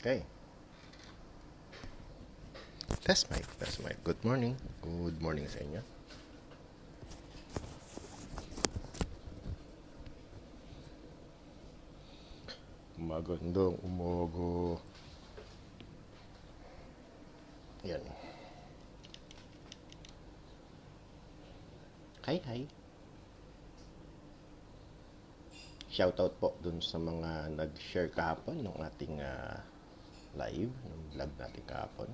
Okay. Test mic, test mic. Good morning. Good morning sa inyo. Magandang umaga. Yan. Hi. Shoutout po dun sa mga nag-share kahapon ng ating live, ng vlog natin kahapon.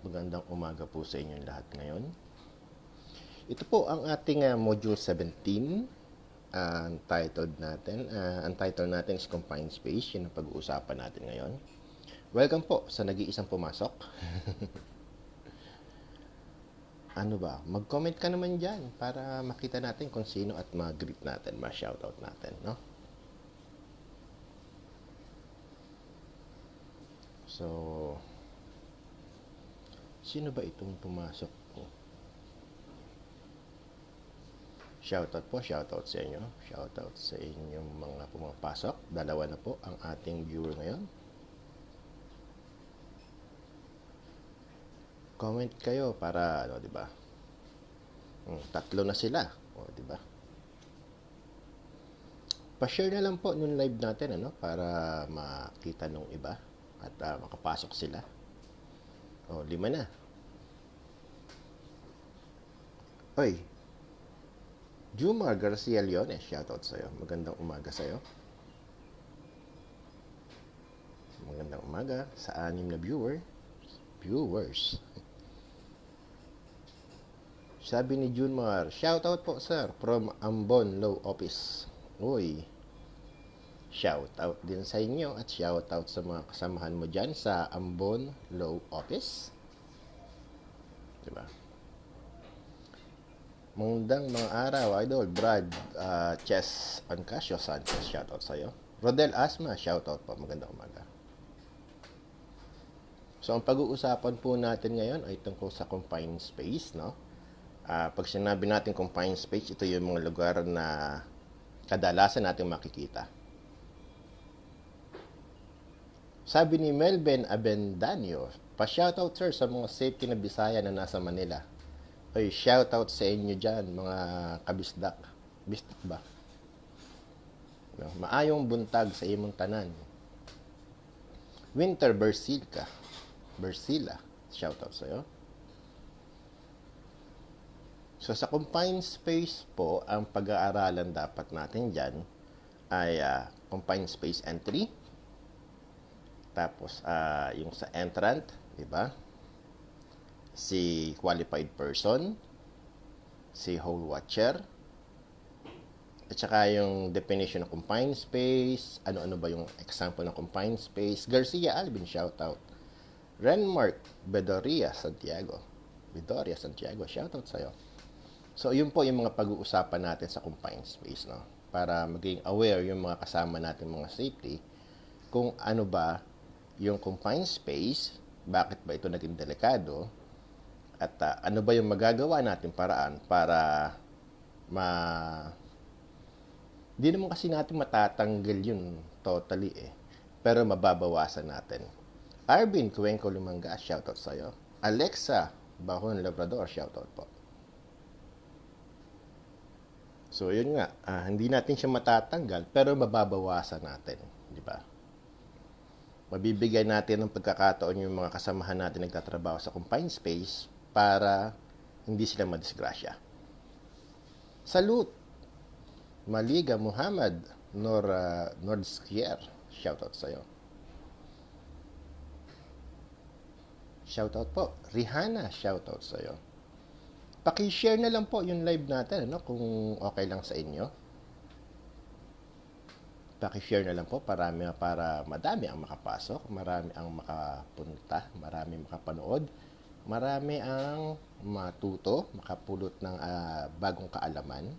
Magandang umaga po sa inyong lahat ngayon. Ito po ang ating Module 17. Ang title natin is Confined Space. Yun ang pag-uusapan natin ngayon. Welcome po sa nag-iisang pumasok. Ano ba? Mag-comment ka naman dyan para makita natin kung sino at mag-greet natin, ma-shoutout natin, no? So, sino ba itong pumasok po? Shoutout sa inyo. Shoutout sa inyong mga pumapasok. Dalawa na po ang ating viewer ngayon. Comment kayo para, di ba? Tatlo na sila, di ba? Pa-share na lang po nung live natin, para makita nung iba at makapasok sila. 5 na. Oy, Jumar Garcia Leone, shoutout sa'yo. Magandang umaga sa'yo. Magandang umaga sa 6 na viewers. Sabi ni Junmar, shoutout po sir from Ambon Law Office. Uy, shoutout din sa inyo at shoutout sa mga kasamahan mo dyan sa Ambon Law Office. Diba? Mundang mga araw, idol, Brad Chess Ancasio Sanchez, shoutout sa'yo. Rodel Asma, shoutout po, magandang umaga. So, ang pag-uusapan po natin ngayon ay tungkol sa confined space, no? Pag sinabi natin confined space, ito yung mga lugar na kadalasan natin makikita. Sabi ni Melvin Abendanyo, pa-shoutout sir sa mga safety na Bisaya na nasa Manila. Oy, shoutout sa inyo dyan, mga kabisdak. Bisdak ba? No, maayong buntag sa imong tanan. Winter Bersila, shoutout sa'yo. So, sa confined space po, ang pag-aaralan dapat natin dyan ay confined space entry. Tapos, yung sa entrant, di ba? Si qualified person, si hall watcher, at saka yung definition ng confined space, ano-ano ba yung example ng confined space. Garcia Alvin, shoutout. Renmark Bedoria Santiago, shoutout sa'yo. So, yun po yung mga pag-uusapan natin sa confined space, no? Para maging aware yung mga kasama natin mga safety kung ano ba yung confined space, bakit ba ito naging delikado, at ano ba yung magagawa natin paraan para di naman kasi natin matatanggal yun totally pero mababawasan natin. Arvin Cuenco Lumanga, shoutout sa'yo. Alexa Bahon Labrador, shoutout po. So, yun nga, hindi natin siya matatanggal, pero mababawasan natin, di ba? Mabibigyan natin ng pagkakataon yung mga kasamahan natin nagtatrabaho sa confined space para hindi sila madisgrasya. Salute! Maliga Muhammad Nordskier, shoutout sa'yo. Shoutout po. Rihanna, shoutout sa'yo. Paki-share na lang po yung live natin, kung okay lang sa inyo. Paki-share na lang po para madami ang makapasok, marami ang makapunta, marami makapanood, marami ang matuto, makapulot ng bagong kaalaman.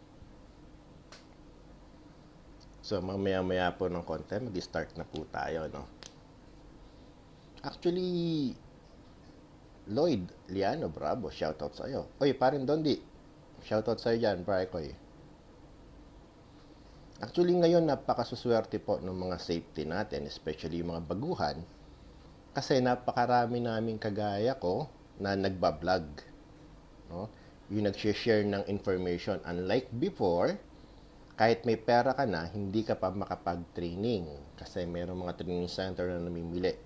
So, mamaya-maya po ng konti, mag-start na po tayo, no? Actually, Lloyd Liano Bravo, shoutout sa iyo. Oy, parin Dondi, shoutout sa iyo dyan, pare ko. Actually ngayon napakasuswerte po ng mga safety natin, especially yung mga baguhan, kasi napakarami naming kagaya ko na nagbablog, no? Yung nag-share ng information. Unlike before, kahit may pera ka na, hindi ka pa makapag-training kasi mayroong mga training center na namimili.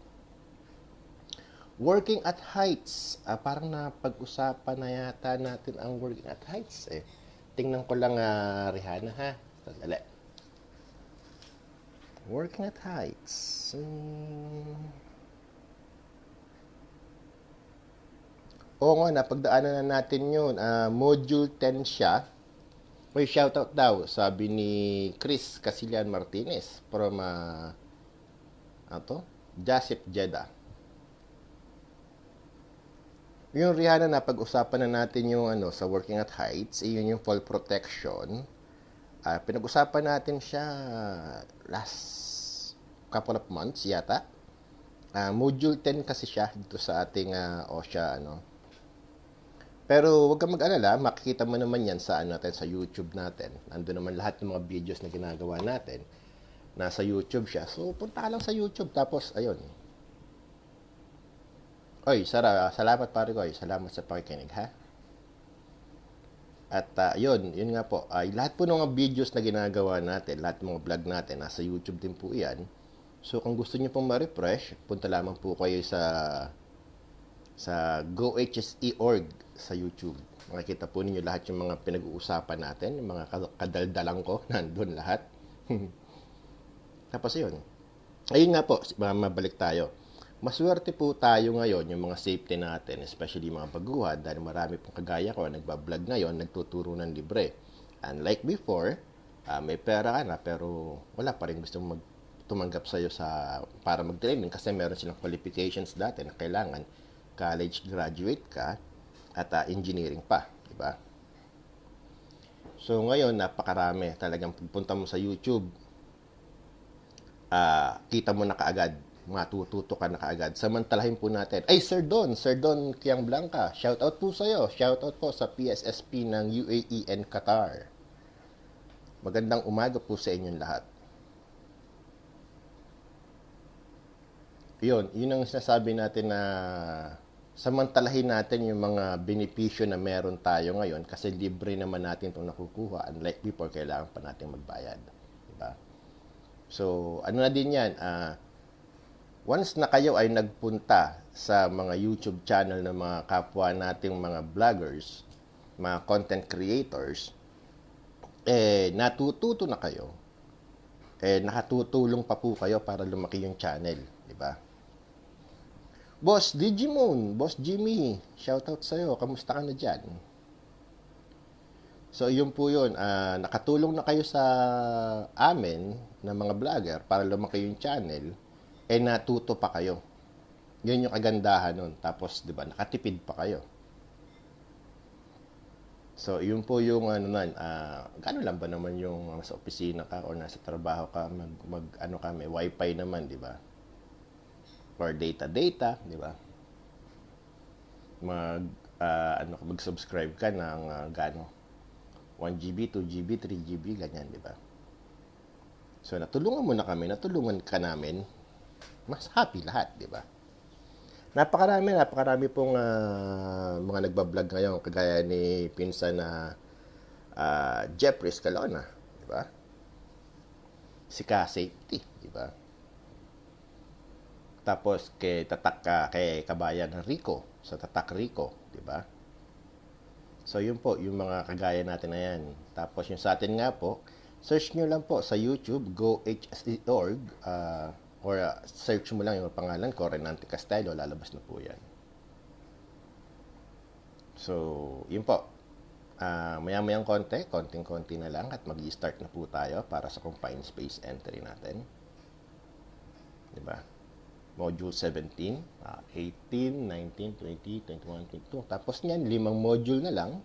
Working at heights. Parang napag-usapan na yata natin ang working at heights eh. Tingnan ko lang, Rihanna, ha? Sandali. Working at heights. Oo nga, napagdaanan na natin yun. Module 10 siya. May shoutout daw, sabi ni Chris Casillan Martinez from Jasip, Jeddah. Yung Rihanna, na pag-usapan na natin yung sa Working at Heights, yun yung fall protection. Pinag-usapan natin siya last couple of months yata. Module 10 kasi siya dito sa ating OSHA Pero huwag kang mag-alala, makikita mo naman yan sa natin sa YouTube natin. Nandun naman lahat ng mga videos na ginagawa natin. Nasa YouTube siya. So punta ka lang sa YouTube tapos ayun. Oy, salamat pare ko. Salamat sa pakikinig, ha? At yun nga po. Lahat po ng mga videos na ginagawa natin, lahat ng mga vlog natin, nasa YouTube din po yan. So kung gusto niyo pong ma-refresh, punta lamang po kayo sa GoHSE.org sa YouTube. Makikita po ninyo lahat yung mga pinag-uusapan natin, yung mga kadaldalang ko, nandun lahat. Tapos yun. Ayun nga po, mabalik tayo. Maswerte po tayo ngayon, yung mga safety natin, especially mga baguhan, dahil marami pong kagaya ko, nagbablog ngayon, nagtuturo ng libre. Unlike before, may pera ka na, pero wala pa rin gusto tumanggap sa'yo para mag-training kasi meron silang qualifications dati na kailangan college graduate ka at engineering pa, di ba? So ngayon napakarami, talagang pupunta mo sa YouTube, kita mo na kaagad, matututo ka na kaagad. Samantalahin po natin, Sir Don Kiang Blanca, shoutout po sa'yo, shoutout po sa PSSP ng UAE and Qatar. Magandang umaga po sa inyong lahat. Yun ang sinasabi natin na samantalahin natin yung mga benepisyo na meron tayo ngayon kasi libre naman natin itong nakukuha. Unlike before, kailangan pa natin magbayad. Diba? So, na din yan, once na kayo ay nagpunta sa mga YouTube channel ng mga kapwa nating mga vloggers, mga content creators, natututo na kayo, nakatutulong pa po kayo para lumaki yung channel. Diba? Boss Digimon, Boss Jimmy, shoutout sa'yo. Kamusta ka na dyan? So, yun po yun. Nakatulong na kayo sa amin na mga vlogger para lumaki yung channel, natuto pa kayo. Yun yung kagandahan nun. Tapos, di ba, nakatipid pa kayo. So, yun po yung gano'n lang ba naman yung nasa opisina ka o nasa trabaho ka, may wifi naman, di ba? Or data, di ba? Mag-subscribe ka ng 1GB, 2GB, 3GB, ganyan, di ba? So, natulungan mo na kami, natulungan ka namin, mas happy lahat, di ba? Napakarami pong mga nagbablog ngayon, kagaya ni pinsan na Jeffrey Escalona, di ba? Si Ka-Safety, di ba? Tapos kay kabayan ng Rico, sa Tatak Rico, di ba? So yun po, yung mga kagaya natin na yan. Tapos yung sa atin nga po, search nyo lang po sa YouTube, GoHSE.org, or search mo lang yung pangalan ko, Renante Castello, lalabas na po yan. So, yun po. Maya-mayang konting-konti na lang at mag-start na po tayo para sa confined space entry natin. Diba? Module 17, 18, 19, 20, 21, 22. Tapos niyan, 5 module na lang.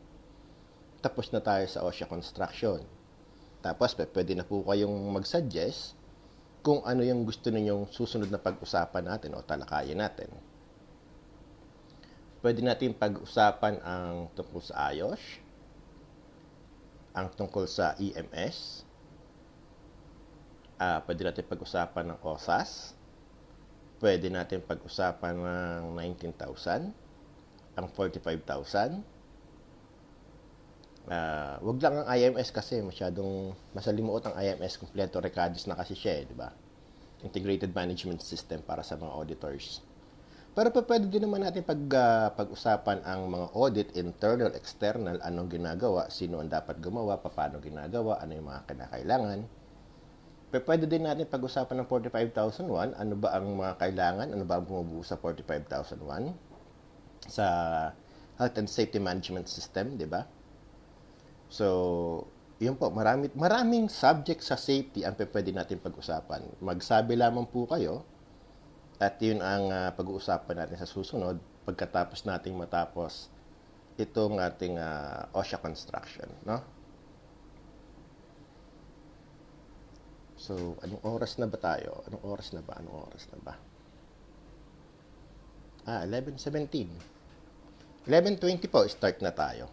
Tapos na tayo sa OSHA Construction. Tapos, pwede na po kayong mag-suggest kung ano yung gusto ninyong susunod na pag-usapan natin o talakayin natin. Pwede natin pag-usapan ang tungkol sa IOSH, ang tungkol sa EMS, Pwede natin pag-usapan ng OSAS. Pwede natin pag-usapan ng 19,000, ang 45,000. Wag lang ang IMS kasi masyadong masalimuot ang IMS, kompleto recadis na kasi siya, di ba? Integrated Management System para sa mga auditors. Pero pwede din naman natin pag-usapan ang mga audit, internal, external, anong ginagawa, sino ang dapat gumawa, paano ginagawa, ano yung mga kinakailangan. Pwede din natin pag-usapan ng 45,001, ano ba ang mga kailangan, ano ba ang bumubuo sa 45,001 sa Health and Safety Management System, di ba? So, yun po, maraming subject sa safety ang pwede natin pag-usapan. Magsabi lamang po kayo at yun ang pag-uusapan natin sa susunod pagkatapos nating matapos itong ating OSHA construction, no? So, anong oras na ba tayo? Anong oras na ba? 11:17. 11:20 po, start na tayo.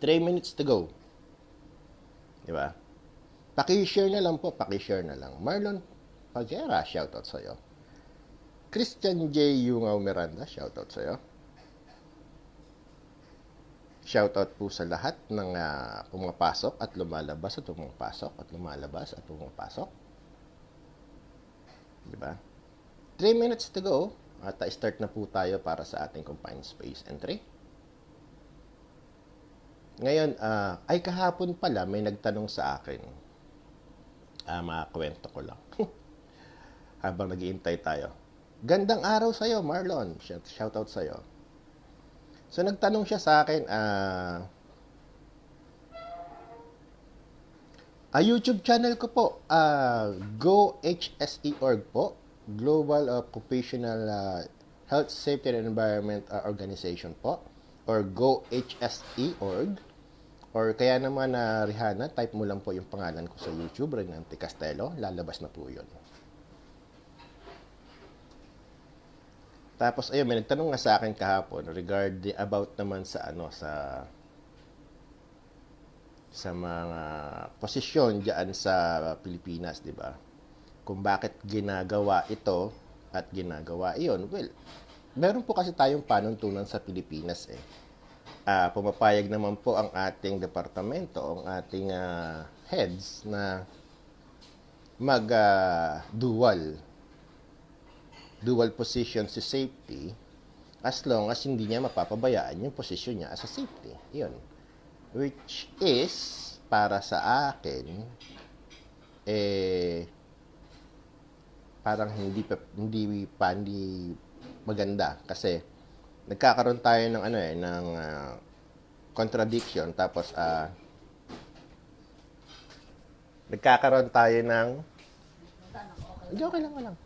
3 minutes to go. Di ba? Paki-share na lang. Marlon Pagera, shoutout sa'yo. Christian J. Yungaw Miranda, shoutout sa'yo. Shoutout po sa lahat ng pumapasok at lumalabas at pumapasok at lumalabas at pumapasok. Diba? 3 minutes to go at start na po tayo para sa ating confined space entry. Ngayon, kahapon pala may nagtanong sa akin. Makakwento ko lang. Habang nag-iintay tayo. Gandang araw sa'yo, Marlon. Shoutout sa'yo. So, nagtanong siya sa akin, YouTube channel ko po, GoHSE.org po, Global Occupational Health, Safety and Environment Organization po, or GoHSE.org, or kaya naman Rihanna, type mo lang po yung pangalan ko sa YouTube, Renante Castelo, lalabas na po yun. Tapos ayun, may nagtanong nga sa akin kahapon about naman sa sa mga posisyon diyan sa Pilipinas, 'di ba? Kung bakit ginagawa ito at ginagawa iyon. Well, meron po kasi tayong panuntunan sa Pilipinas eh. Pumapayag naman po ang ating departamento, ang ating heads na dual position si safety as long as hindi niya mapapabayaan yung position niya as a safety. Yun. Which is, para sa akin, parang hindi maganda. Kasi, nagkakaroon tayo ng contradiction. Tapos, nagkakaroon tayo ng okay lang.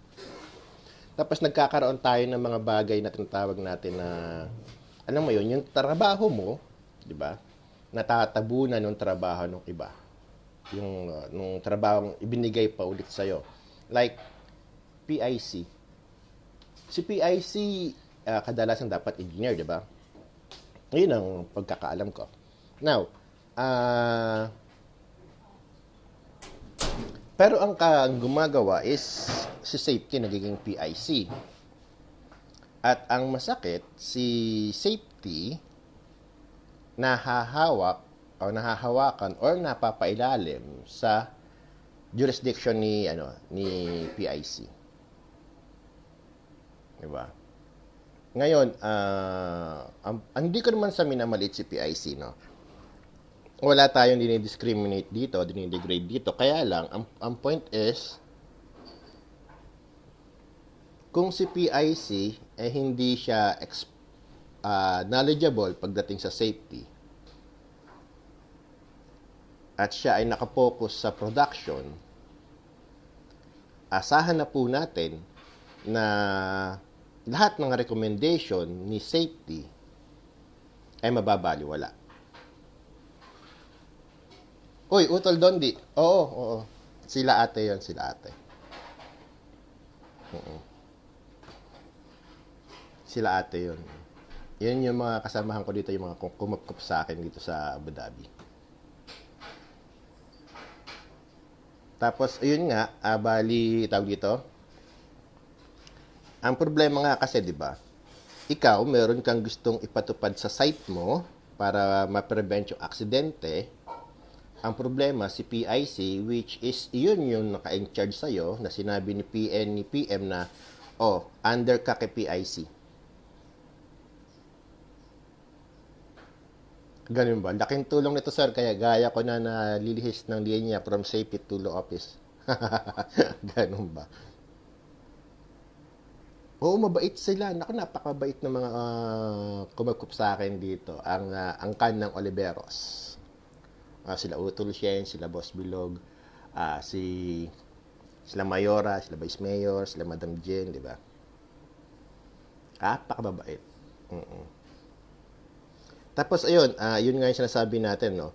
Tapos nagkakaroon tayo ng mga bagay na tinatawag natin na, alam mo yun, yung trabaho mo, di ba, natatabunan ng trabaho ng iba. Yung nung trabaho ibinigay pa ulit sa'yo. Like, PIC. Si PIC, kadalasan dapat engineer, di ba? Yun ang pagkakaalam ko. Now, pero ang gumagawa is si safety nagiging PIC. At ang masakit, si safety nahahawakan or napapailalim sa jurisdiction ni PIC. Diba? Ngayon, hindi ko naman sa minamalit si PIC, no? Wala tayong dinidiscriminate dito, dinidegrade dito. Kaya lang, ang point is, kung si PIC hindi siya knowledgeable pagdating sa safety at siya ay nakapokus sa production, asahan na po natin na lahat ng recommendation ni safety ay mababaliwala. Uy, Utol Dondi. Oo. Sila ate yon. Sila ate yon. Yun yung mga kasamahan ko dito, yung mga kumupkup sa akin dito sa Abu Dhabi. Tapos, ayun nga, bali, tawag dito, ang problema nga kasi, di ba, ikaw, meron kang gustong ipatupad sa site mo para ma-prevent yung aksidente. Ang problema, si PIC, which is yun yung naka-in-charge sa'yo, na sinabi ni PN, ni PM na, oh, under ka kay PIC. Ganun ba? Laking tulong nito, sir. Kaya gaya ko na nalilihis ng linya from safety to law office. Ganun ba? Oo, mabait sila. Naku, napakabait ng mga kumakup sa akin dito. Angkan ng Oliveros. Sila Utol Shen, sila Boss Bilog, si sila Mayora, sila Vice Mayor, sila Madam Jen, di ba? Napakabait. Tapos ayun, yun nga yung sinasabi natin, no?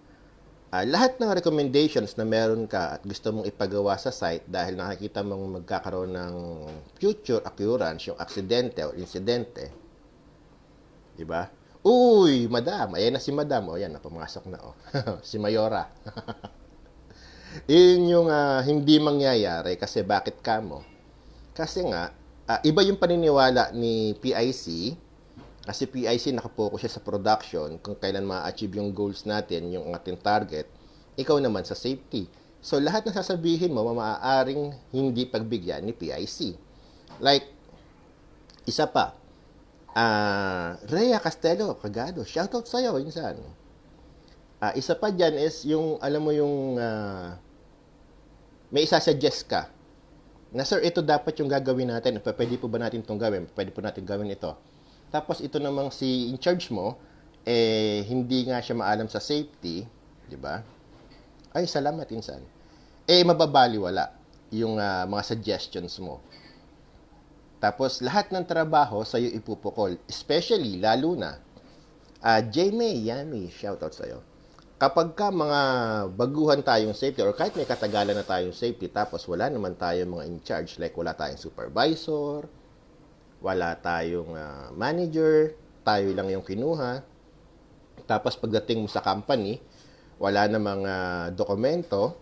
Lahat ng recommendations na meron ka at gusto mong ipagawa sa site dahil nakikita mong magkakaroon ng future occurrence, yung aksidente o insidente, di ba? Uy, madam, ayan na si madam. O yan, pumasok na. Oh. Si Mayora. Yun yung hindi mangyayari kasi bakit kamo? Kasi nga, iba yung paniniwala ni PIC. Kasi PIC nakapokus siya sa production kung kailan ma-achieve yung goals natin, yung ating target. Ikaw naman sa safety. So, lahat ng sasabihin mo, maaaring hindi pagbigyan ni PIC. Like, isa pa, Rhea Castelo, Cagado, shoutout sa'yo, insan. Isa pa dyan is yung, alam mo yung, may isa-suggest ka na, sir, ito dapat yung gagawin natin. Pwede po ba natin itong gawin? Pwede po natin gawin ito. Tapos ito namang si in charge mo, hindi nga siya maalam sa safety, di ba? Ay, salamat, insan. Mababaliwala yung mga suggestions mo. Tapos lahat ng trabaho sa'yo ipupukol. Especially, lalo na, J-May, Yami, shoutout sa'yo. Kapag ka mga baguhan tayong safety or kahit may katagalan na tayong safety tapos wala naman tayong mga in charge, like wala tayong supervisor, wala tayong manager, tayo lang yung kinuha. Tapos pagdating mo sa company, wala namang dokumento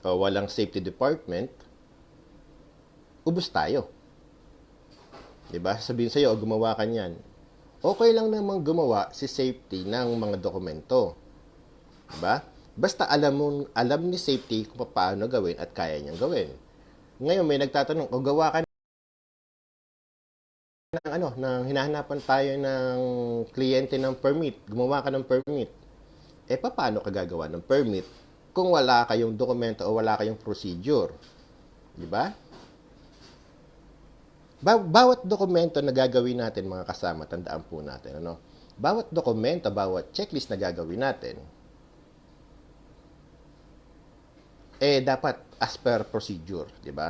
o walang safety department, ubos tayo. Diba? Sabihin sa'yo, gumawa ka niyan. Okay lang namang gumawa si safety ng mga dokumento. Diba? Basta alam ni safety kung paano gawin at kaya niyang gawin. Ngayon may nagtatanong, o gawa ka nang hinahanapan tayo ng kliyente ng permit, gumawa ka ng permit. Paano ka gagawa ng permit kung wala kayong dokumento o wala kayong procedure? Di ba? Bawat dokumento na gagawin natin, mga kasama, tandaan po natin, bawat dokumento, bawat checklist na gagawin natin, dapat as per procedure, di ba?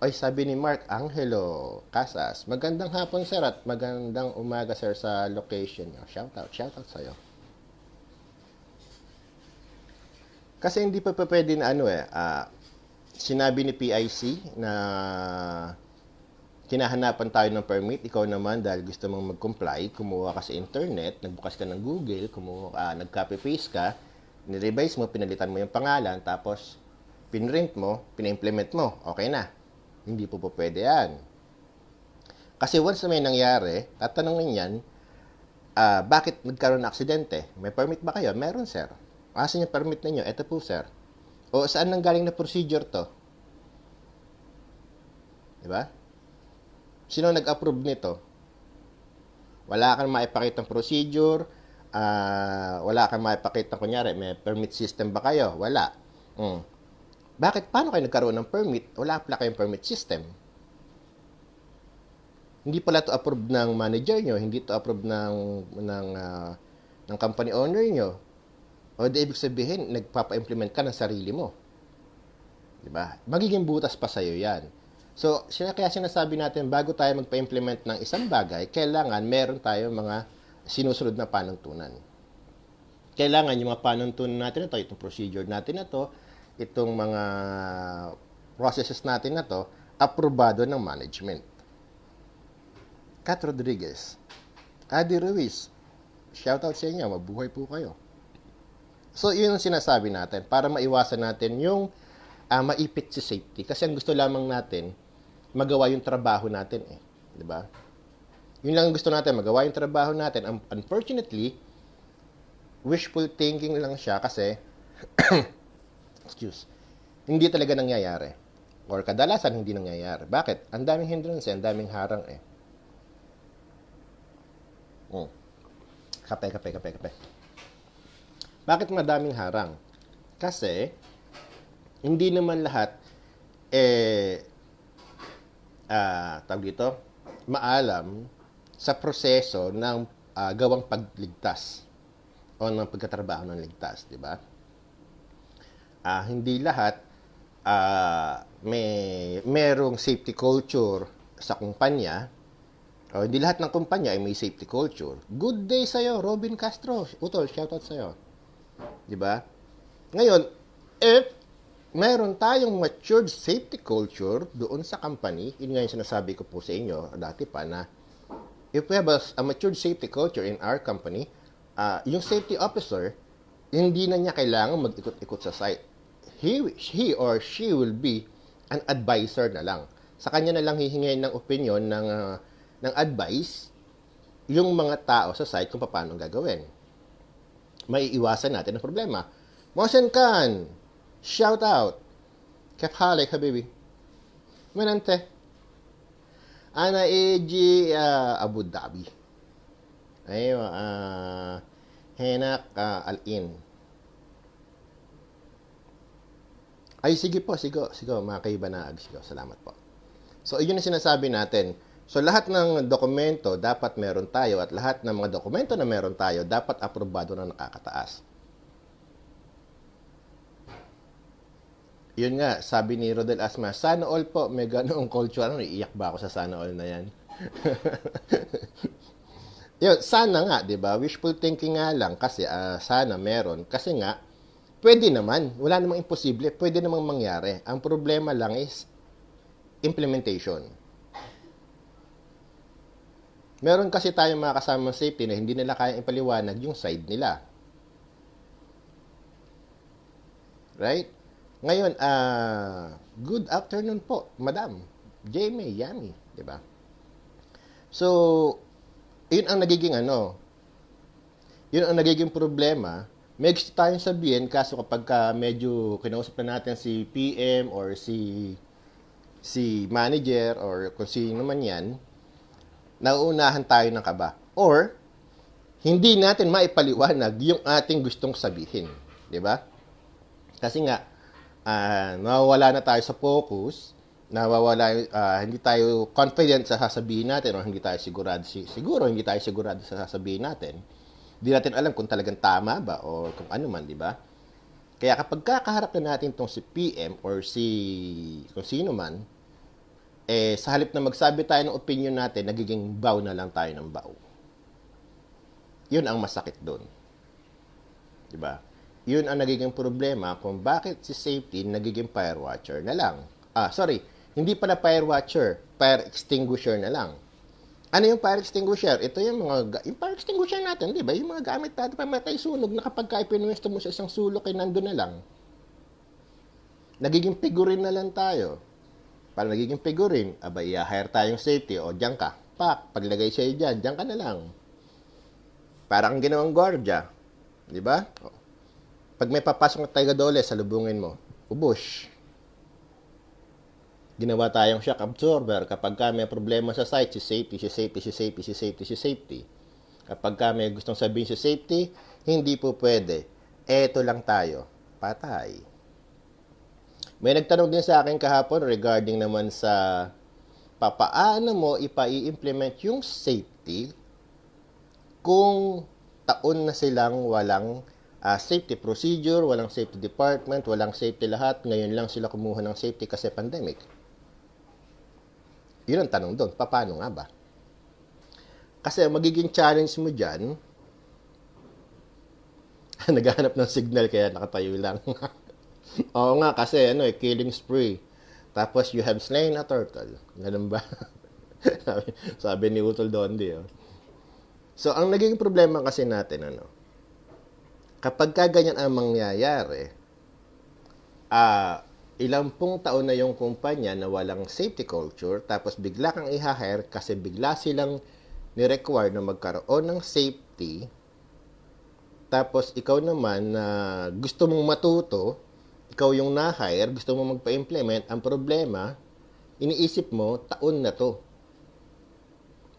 Ay, sabi ni Mark Angelo Casas, magandang hapon, sir, at magandang umaga, sir, sa location nyo. Shoutout sa'yo. Kasi hindi pa pwede na sinabi ni PIC na kinahanapan tayo ng permit, ikaw naman dahil gusto mong mag-comply, kumuha ka sa internet, nagbukas ka ng Google, nag-copy-paste ka, nirevise mo, pinalitan mo yung pangalan, tapos pinrint mo, pina-implement mo, okay na. Hindi po pwede yan. Kasi once na may nangyari, tatanungin yan, bakit nagkaroon ng aksidente? May permit ba kayo? Meron, sir. Asan yung permit ninyo? Ito po, sir. O saan nanggaling na procedure to? Diba? Sino nag-approve nito? Wala kang maipakitang procedure, wala kang maipakitang, kunyari, may permit system ba kayo? Wala. Bakit? Paano kayo nagkaroon ng permit? Wala pala kayong permit system. Hindi pala to approved ng manager nyo, hindi to approved ng company owner nyo. O di ibig sabihin, nagpapa-implement ka ng sarili mo. Diba? Magiging butas pa sa'yo yan. So, kaya sinasabi natin, bago tayo magpa-implement ng isang bagay, kailangan meron tayo mga sinusunod na panuntunan. Kailangan yung mga panuntunan natin na to, itong procedure natin na to, itong mga processes natin na to, aprobado ng management. Kat Rodriguez, Adi Ruiz, shoutout sa inyo, mabuhay po kayo. So, yun ang sinasabi natin para maiwasan natin yung maipit si safety. Kasi ang gusto lamang natin, magawa yung trabaho natin eh. Di ba? Yun lang ang gusto natin, magawa yung trabaho natin. Unfortunately, wishful thinking lang siya kasi, hindi talaga nangyayari. Or kadalasan hindi nangyayari. Bakit? Ang daming hindrance, ang daming harang eh. Kape. Bakit madaming harang? Kasi, hindi naman lahat, tawag dito, maalam sa proseso ng gawang pagligtas o ng pagkatrabaho ng ligtas, di ba? Hindi lahat merong safety culture sa kumpanya. O, hindi lahat ng kumpanya ay may safety culture. Good day sa'yo, Robin Castro. Utol, shoutout sa'yo. Di ba? Ngayon, if meron tayong matured safety culture doon sa company, yun nga yung sinasabi ko po sa inyo dati pa na if we have a matured safety culture in our company, yung safety officer, hindi na niya kailangan mag-ikot-ikot sa site. He or she will be an advisor na lang. Sa kanya na lang hihingin ng opinion ng advice yung mga tao sa site kung paano gagawin. May iwasan natin ang problema. Mohsen Khan, shout out. Kef halek habibi. Manante. Ana eji Abu Dhabi. Ayo henak al-in. Ay sige po, sigo mga kaibanaag, sigo. Salamat po. So yun ang sinasabi natin. So, lahat ng dokumento dapat meron tayo at lahat ng mga dokumento na meron tayo dapat aprobado na nakakataas. Yun nga, sabi ni Rodel Asma, sana all po, may ganoong culture. Iiyak ba ako sa sana all na yan? Yun, sana nga, di ba? Wishful thinking nga lang kasi sana meron. Kasi nga, pwede naman. Wala namang imposible. Pwede namang mangyari. Ang problema lang is implementation. Meron kasi tayong mga kasamang safety na hindi nila kayang ipaliwanag yung side nila. Right? Ngayon, good afternoon po, Madam Jamie Yami, di ba? So, yun ang nagiging yun ang nagiging problema. May gusto tayong sabihin, kaso kapag medyo kinausap na natin si PM or si manager or kung sino man yan, nauunahan tayo ng kaba. Or, hindi natin maipaliwanag yung ating gustong sabihin. Di ba? Kasi nga, nawawala na tayo sa focus, hindi tayo confident sa sasabihin natin o hindi tayo sigurado sa sasabihin natin. Hindi natin alam kung talagang tama ba o kung ano man, di ba? Kaya kapag kakaharap na natin tong si PM or kung sino man, sa halip na magsabi tayo ng opinion natin, nagiging bow na lang tayo ng bow. Yun ang masakit doon. Diba? Yun ang nagiging problema kung bakit si safety nagiging fire watcher na lang. Hindi pala fire watcher, fire extinguisher na lang. Ano yung fire extinguisher? Ito yung fire extinguisher natin, di ba? Yung mga gamit natin para matay sunog na kapag ipinuwesto mo sa isang sulok, nandun na lang. Nagiging figurine na lang tayo. Para nagiging figurine, i-hire tayong safety, o diyan ka. Paglagay siya diyan ka na lang. Parang ginawang gwardiya. Di ba? Pag may papasok na taga-dole, salubungin mo. Ubush. Ginawa tayong shock absorber kapag may problema sa site, si safety. Kapag may gustong sabihin si safety, hindi po pwede. Eto lang tayo. Patay. May nagtanong din sa akin kahapon regarding naman sa papaano mo ipa-implement yung safety kung taon na silang walang safety procedure, walang safety department, walang safety lahat. Ngayon lang sila kumuha ng safety kasi pandemic. Yun ang tanong doon. Paano nga ba? Kasi magiging challenge mo dyan, naghahanap ng signal kaya nakatayo lang. Oo nga, kasi killing spree. Tapos, you have slain a turtle. Ganun ba? sabi ni Utol Dondi. So, ang naging problema kasi natin, kapag ganyan ang mangyayari, ilang pong taon na yung kumpanya na walang safety culture, tapos bigla kang i-hire kasi bigla silang ni-require na magkaroon ng safety, tapos ikaw naman na gusto mong matuto, ikaw yung na-hire, gusto mong magpa-implement, ang problema, iniisip mo, taon na to,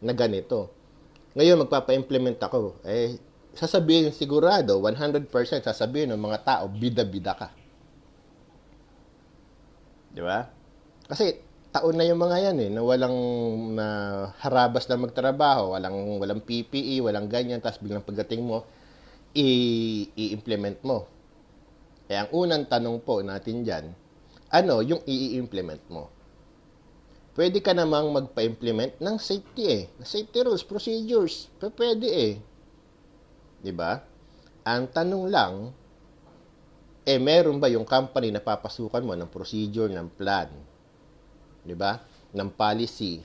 na ganito. Ngayon, magpapa-implement ako. Sasabihin sigurado, 100% sasabihin ng mga tao, bida-bida ka. Di ba? Kasi taon na yung mga yan na walang na harabas na magtrabaho, walang PPE, walang ganyan, tapos biglang pagdating mo, i-implement mo. Ang unang tanong po natin diyan, ano yung i-implement mo? Pwede ka namang magpa-implement ng safety safety rules, procedures. Pwede 'Di ba? Ang tanong lang, meron ba yung company na papasukan mo ng procedure, ng plan? 'Di ba? Ng policy.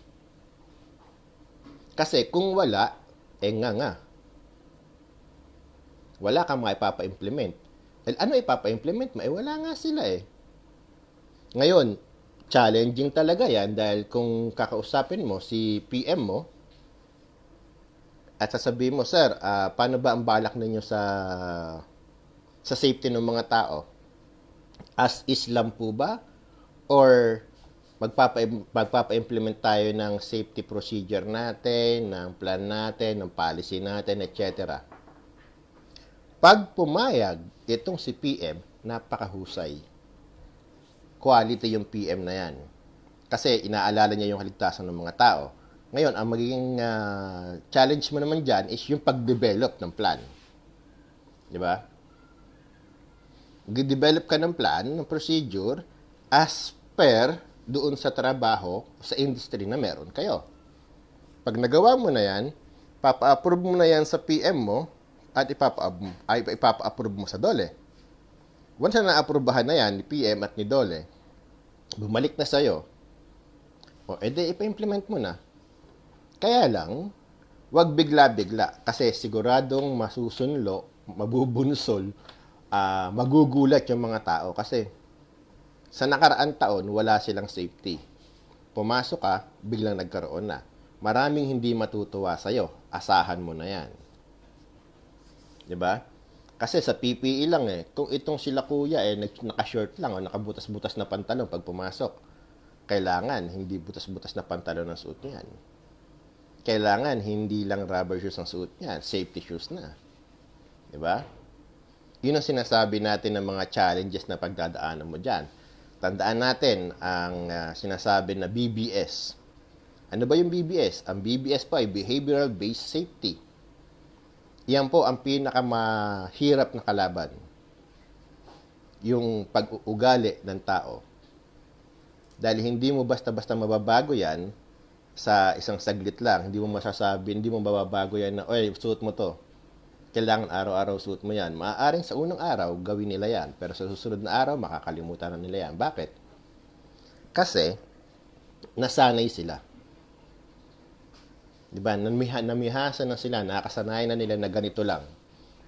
Kasi kung wala, nga. Wala kang maipapa-implement. Ano ipapa-implement mo? Wala nga sila Ngayon, challenging talaga yan dahil kung kakausapin mo si PM mo at sasabihin mo, sir, paano ba ang balak ninyo sa safety ng mga tao? As Islam po ba? Or magpapa-implement tayo ng safety procedure natin, ng plan natin, ng policy natin, etc. Pag pumayag itong si PM, napakahusay. Quality yung PM na yan. Kasi inaalala niya yung kaligtasan ng mga tao. Ngayon, ang magiging challenge mo naman dyan is yung pag-develop ng plan. Di ba? Mag-develop ka ng plan, ng procedure, as per doon sa trabaho, sa industry na meron kayo. Pag nagawa mo na yan, papa-approve mo na yan sa PM mo, at ipapa-approve mo sa DOLE. Once na na-approvehan na yan ni PM at ni DOLE, bumalik na sa'yo, edi ipa-implement mo na. Kaya lang, wag bigla-bigla kasi siguradong masusunlo, mabubunsol, magugulat yung mga tao kasi sa nakaraang taon, wala silang safety. Pumasok ka, biglang nagkaroon na. Maraming hindi matutuwa sa'yo. Asahan mo na yan. Diba? Kasi sa PPE lang kung itong sila kuya naka-short lang o nakabutas-butas na pantalon pag pumasok, kailangan hindi butas-butas na pantalon ang suot niyan. Kailangan hindi lang rubber shoes ang suot niyan, safety shoes na. Diba? Yun ang sinasabi natin ng mga challenges na pagdadaanan mo dyan. Tandaan natin ang sinasabi na BBS. Ano ba yung BBS? Ang BBS po ay Behavioral Based Safety. Yan po ang pinakamahirap na kalaban. Yung pag-uugali ng tao. Dahil hindi mo basta-basta mababago yan sa isang saglit lang. Hindi mo masasabi, hindi mo mababago yan na, oy, suot mo to. Kailangan araw-araw suot mo yan. Maaaring sa unang araw, gawin nila yan. Pero sa susunod na araw, makakalimutan na nila yan. Bakit? Kasi, nasanay sila. Diba? Namihasa na sila, nakasanayan na nila na ganito lang.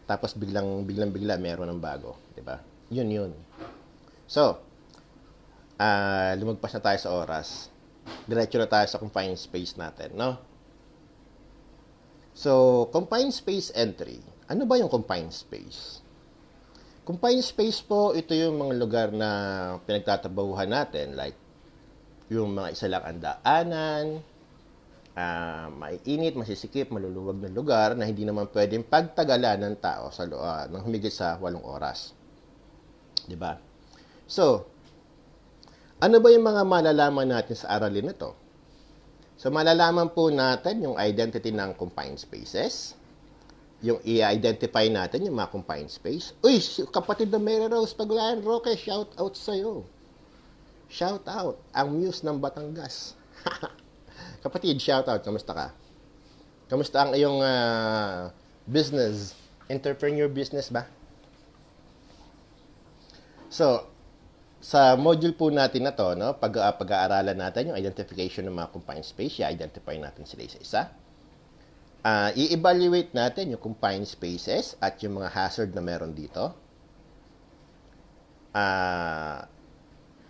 Tapos biglang meron ng bago. Diba? Yun. So, lumagpas na tayo sa oras. Diretso na tayo sa confined space natin, no? So, confined space entry. Ano ba yung confined space? Confined space po, ito yung mga lugar na pinagtatabahuhan natin. Like, yung mga isa lang ang daanan, maiinit, masisikip, maluluwag na lugar na hindi naman pwedeng pagtagalan ng tao sa ng humigit sa 8 oras. Diba? So, ano ba yung mga malalaman natin sa aralin na to? So, malalaman po natin yung identity ng confined spaces, yung i-identify natin yung mga confined space. Uy, kapatid na Mary Rose Pagulayan Roque, shout out sa'yo. Shout out, ang muse ng Batangas. Kapatid, shout out, kamusta ka? Kamusta ang iyong business? Entrepreneur business ba? So, sa module po natin na to, no, pag-aaralan natin yung identification ng mga confined space, i-identify natin sila isa-isa. I-evaluate natin yung confined spaces at yung mga hazard na meron dito.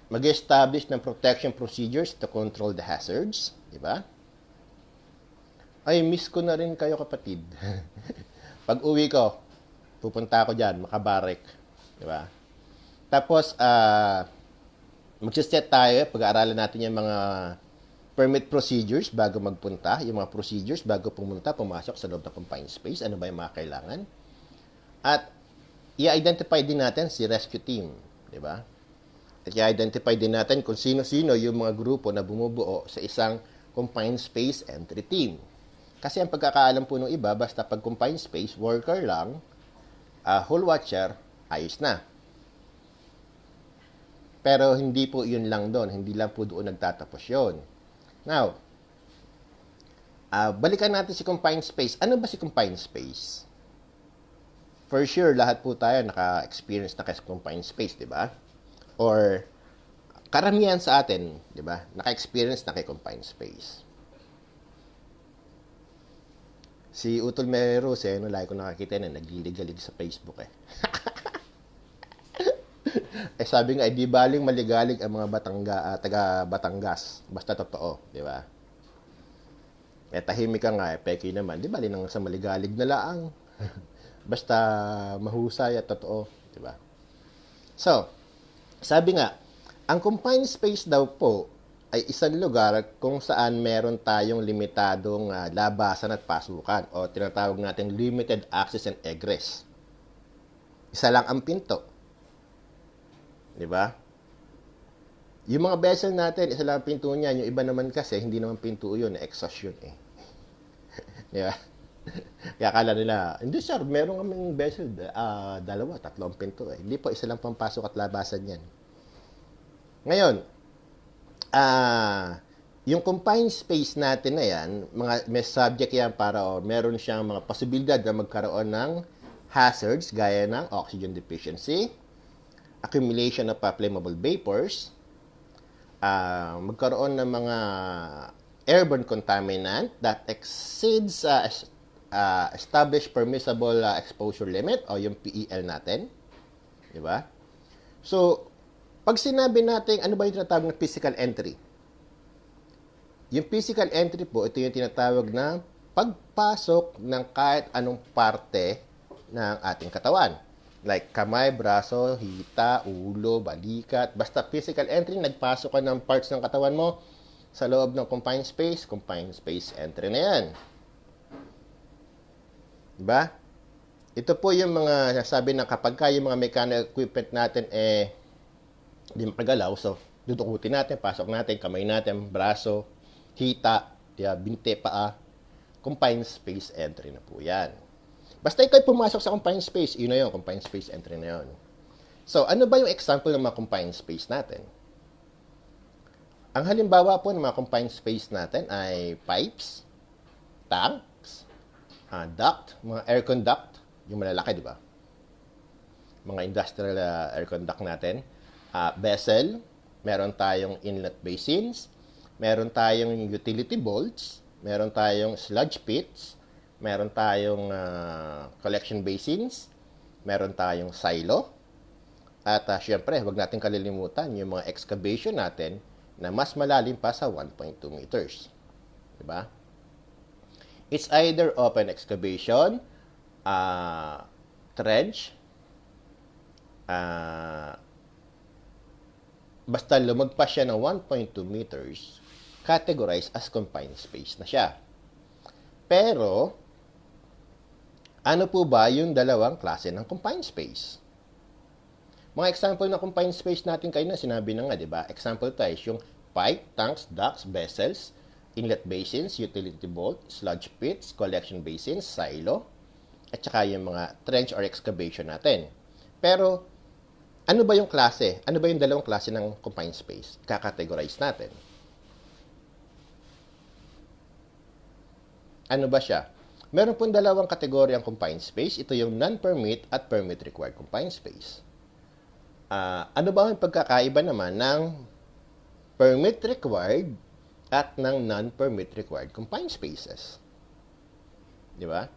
mag-establish ng protection procedures to control the hazards, di ba? Ay, miss ko na rin kayo, kapatid. Pag uwi ko, pupunta ako dyan, makabarek, di ba? Tapos, magsiset tayo, pag-aaralan natin yung mga permit procedures bago magpunta, yung mga procedures bago pumasok sa loob ng confined space, ano ba yung mga kailangan. At i-identify din natin si rescue team, di ba? At i-identify din natin kung sino-sino yung mga grupo na bumubuo sa isang confined space entry team. Kasi ang pagkakaalam po ng iba, basta pag confined space, worker lang, hall watcher, ayos na. Pero hindi po yun lang doon. Hindi lang po doon nagtatapos yun. Now, balikan natin si confined space. Ano ba si confined space? For sure, lahat po tayo naka-experience na sa confined space, di ba? Or, karamihan sa atin, di ba? Naka-experience na kay confined space. Si Utol Meros, lagi ko nakakita na nagliligalig sa Facebook eh. Sabi nga, di baling maligalig ang mga taga Batangas. Basta totoo, di ba? Tahimik ka nga, peki naman. Di baling nang sa maligalig na laang. Basta mahusay at totoo, di ba? So, sabi nga, ang confined space daw po ay isang lugar kung saan meron tayong limitadong labasan at pasukan o tinatawag natin limited access and egress. Isa lang ang pinto. Di ba? Yung mga vessel natin, isa lang ang pinto niyan. Yung iba naman kasi, hindi naman pinto yun, exhaust yun eh. Di ba? Kaya akala nila, hindi sir, meron kaming vessel, 2, 3 pinto eh. Hindi po, isa lang pampasok at labasan yan. Ngayon, yung confined space natin na yan, may subject yan para meron siyang mga posibilidad na magkaroon ng hazards gaya ng oxygen deficiency, accumulation of flammable vapors, magkaroon ng mga airborne contaminant that exceeds established permissible exposure limit o yung PEL natin. Di ba? So, pag sinabi natin, ano ba yung tinatawag na physical entry? Yung physical entry po, ito yung tinatawag na pagpasok ng kahit anong parte ng ating katawan. Like kamay, braso, hita, ulo, balikat. Basta physical entry, nagpasok ka ng parts ng katawan mo sa loob ng confined space entry na yan. Diba? Ito po yung mga nasabi na kapag yung mga mechanical equipment natin hindi makagalaw, so dudukutin natin, pasok natin, kamay natin, braso, hita, binte, paa, confined space entry na po yan. Basta ikaw pumasok sa confined space, yun na yun, confined space entry na yun. So, ano ba yung example ng mga confined space natin? Ang halimbawa po ng mga confined space natin ay pipes, tanks, duct, mga aircon duct, yung malalaki, di ba? Mga industrial aircon duct natin. Vessel, meron tayong inlet basins, meron tayong utility vaults, meron tayong sludge pits, meron tayong collection basins, meron tayong silo, at syempre, huwag natin kalilimutan yung mga excavation natin na mas malalim pa sa 1.2 meters. Diba? It's either open excavation, trench, basta lumagpas siya ng 1.2 meters, categorized as confined space na siya. Pero, ano po ba yung dalawang klase ng confined space? Mga example ng confined space natin kayo na sinabi na nga, di ba? Example tayo yung pipe, tanks, ducts, vessels, inlet basins, utility vault, sludge pits, collection basins, silo, at saka yung mga trench or excavation natin. Pero, ano ba yung klase? Ano ba yung dalawang klase ng confined space? Kakategorize natin. Ano ba siya? Meron pong dalawang kategorya ang confined space. Ito yung non-permit at permit required confined space. Ano ba ang pagkakaiba naman ng permit required at ng non-permit required confined spaces? Di ba?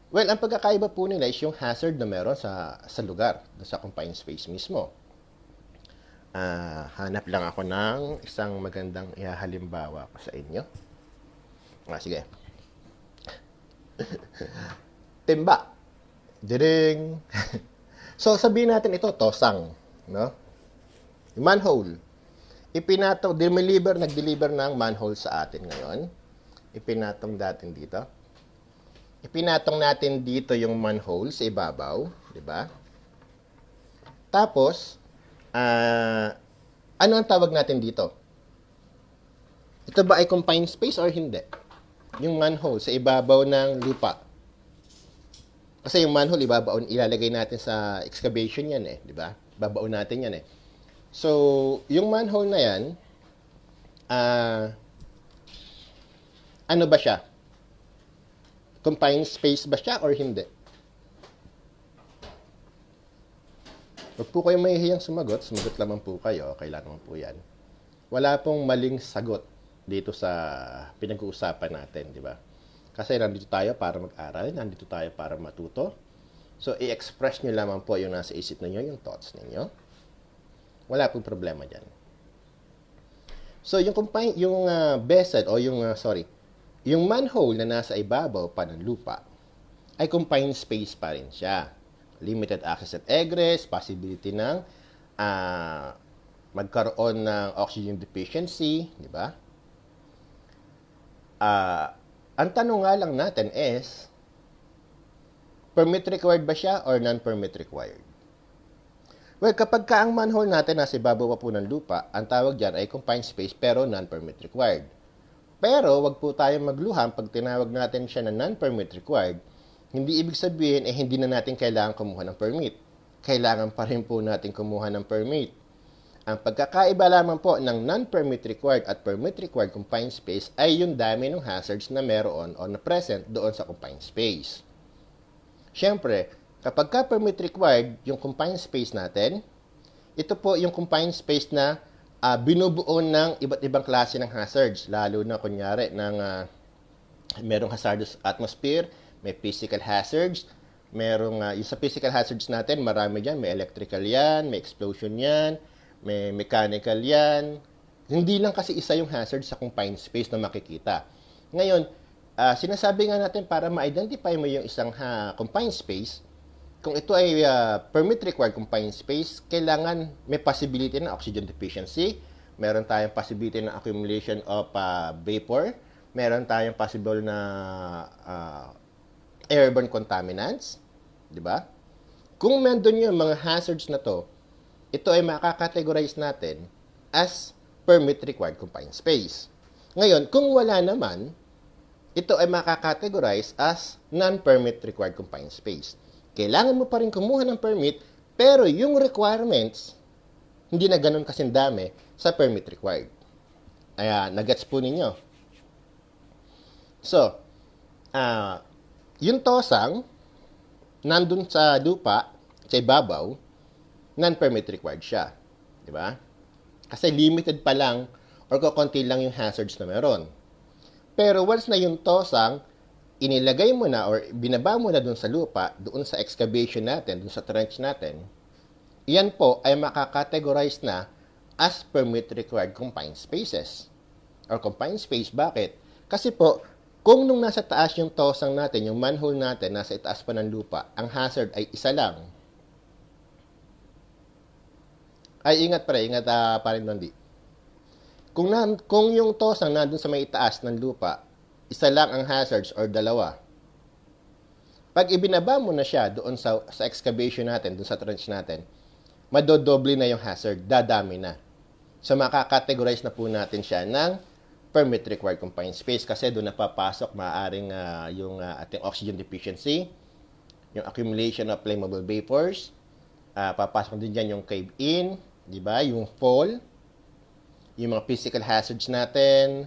Well, ang pagkakaiba po nila is yung hazard na meron sa lugar, sa confined space mismo. Hanap lang ako ng isang magandang ihahalimbawa ko sa inyo. Sige. Timba. Diring. So, sabihin natin ito, tosang. No? Yung manhole. Nag-deliver ng manhole sa atin ngayon. Ipinatong natin dito. Ipinatong natin dito yung manhole sa ibabaw. Diba? Tapos, ano ang tawag natin dito? Ito ba ay confined space or hindi? Yung manhole sa ibabaw ng lupa. Kasi yung manhole, ilalagay natin sa excavation yan eh. Diba? Babaon natin yan eh. So, yung manhole na yan, ano ba siya? Confined space ba siya or hindi? Huwag po kayong mahihiyang sumagot. Sumagot lamang po kayo. Kailangan po yan. Wala pong maling sagot dito sa pinag-uusapan natin, di ba? Kasi nandito tayo para mag-aral. Nandito tayo para matuto. So, i-express nyo lamang po yung nasa isip ninyo, yung thoughts ninyo. Wala pong problema dyan. So, yung vessel o yung manhole na nasa ibabaw pa ng lupa ay confined space pa rin siya. Limited access at egress, possibility ng magkaroon ng oxygen deficiency, di ba? Ang tanong nga lang natin is, permit required ba siya or non-permit required? Well, kapag ang manhole natin nasa ibabaw pa po ng lupa, ang tawag dyan ay confined space pero non-permit required. Pero, wag po tayong magluham pag tinawag natin siya na non-permit required, hindi ibig sabihin hindi na natin kailangan kumuha ng permit. Kailangan pa rin po natin kumuha ng permit. Ang pagkakaiba lamang po ng non-permit required at permit required confined space ay yung dami ng hazards na meron o na present doon sa confined space. Siyempre, kapag permit required yung confined space natin, ito po yung confined space na binubuo ng iba't ibang klase ng hazards, lalo na kunyari merong hazardous atmosphere, may physical hazards, yung sa physical hazards natin, marami dyan, may electrical yan, may explosion yan, may mechanical yan. Hindi lang kasi isa yung hazard sa confined space na makikita. Ngayon, sinasabi nga natin para ma-identify mo yung isang confined space, kung ito ay permit required confined space, kailangan may possibility ng oxygen deficiency, meron tayong possibility ng accumulation of vapor, meron tayong possible na airborne contaminants, di ba? Kung nandun yung mga hazards na to, ito ay makakategorize natin as permit required confined space. Ngayon, kung wala naman, ito ay makakategorize as non-permit required confined space. Kailangan mo pa rin kumuha ng permit, pero yung requirements, hindi na ganun kasing dami sa permit required. Nagets po ninyo. So, yung tosang, nandun sa lupa, sa ibabaw, non-permit required siya. Di ba? Kasi limited pa lang or kukunti lang yung hazards na meron. Pero once na yung tosang, inilagay mo na or binaba mo na dun sa lupa, doon sa excavation natin, dun sa trench natin, iyan po ay makakategorize na as permit required confined spaces. Or confined space, bakit? Kasi po, kung nung nasa taas yung tosang natin, yung manhole natin, nasa itaas pa ng lupa, ang hazard ay isa lang. Ay, ingat pa rin Nandi. Kung yung tosang nandun sa may itaas ng lupa, isa lang ang hazards or dalawa. Pag ibinaba mo na siya doon sa excavation natin, doon sa trench natin, madodoble na yung hazard, dadami na. So, makakategorize na po natin siya ng permit required confined space kasi doon napapasok maaaring yung ating oxygen deficiency, yung accumulation of flammable vapors, papasok din dyan yung cave-in, di ba? Yung fall, yung mga physical hazards natin,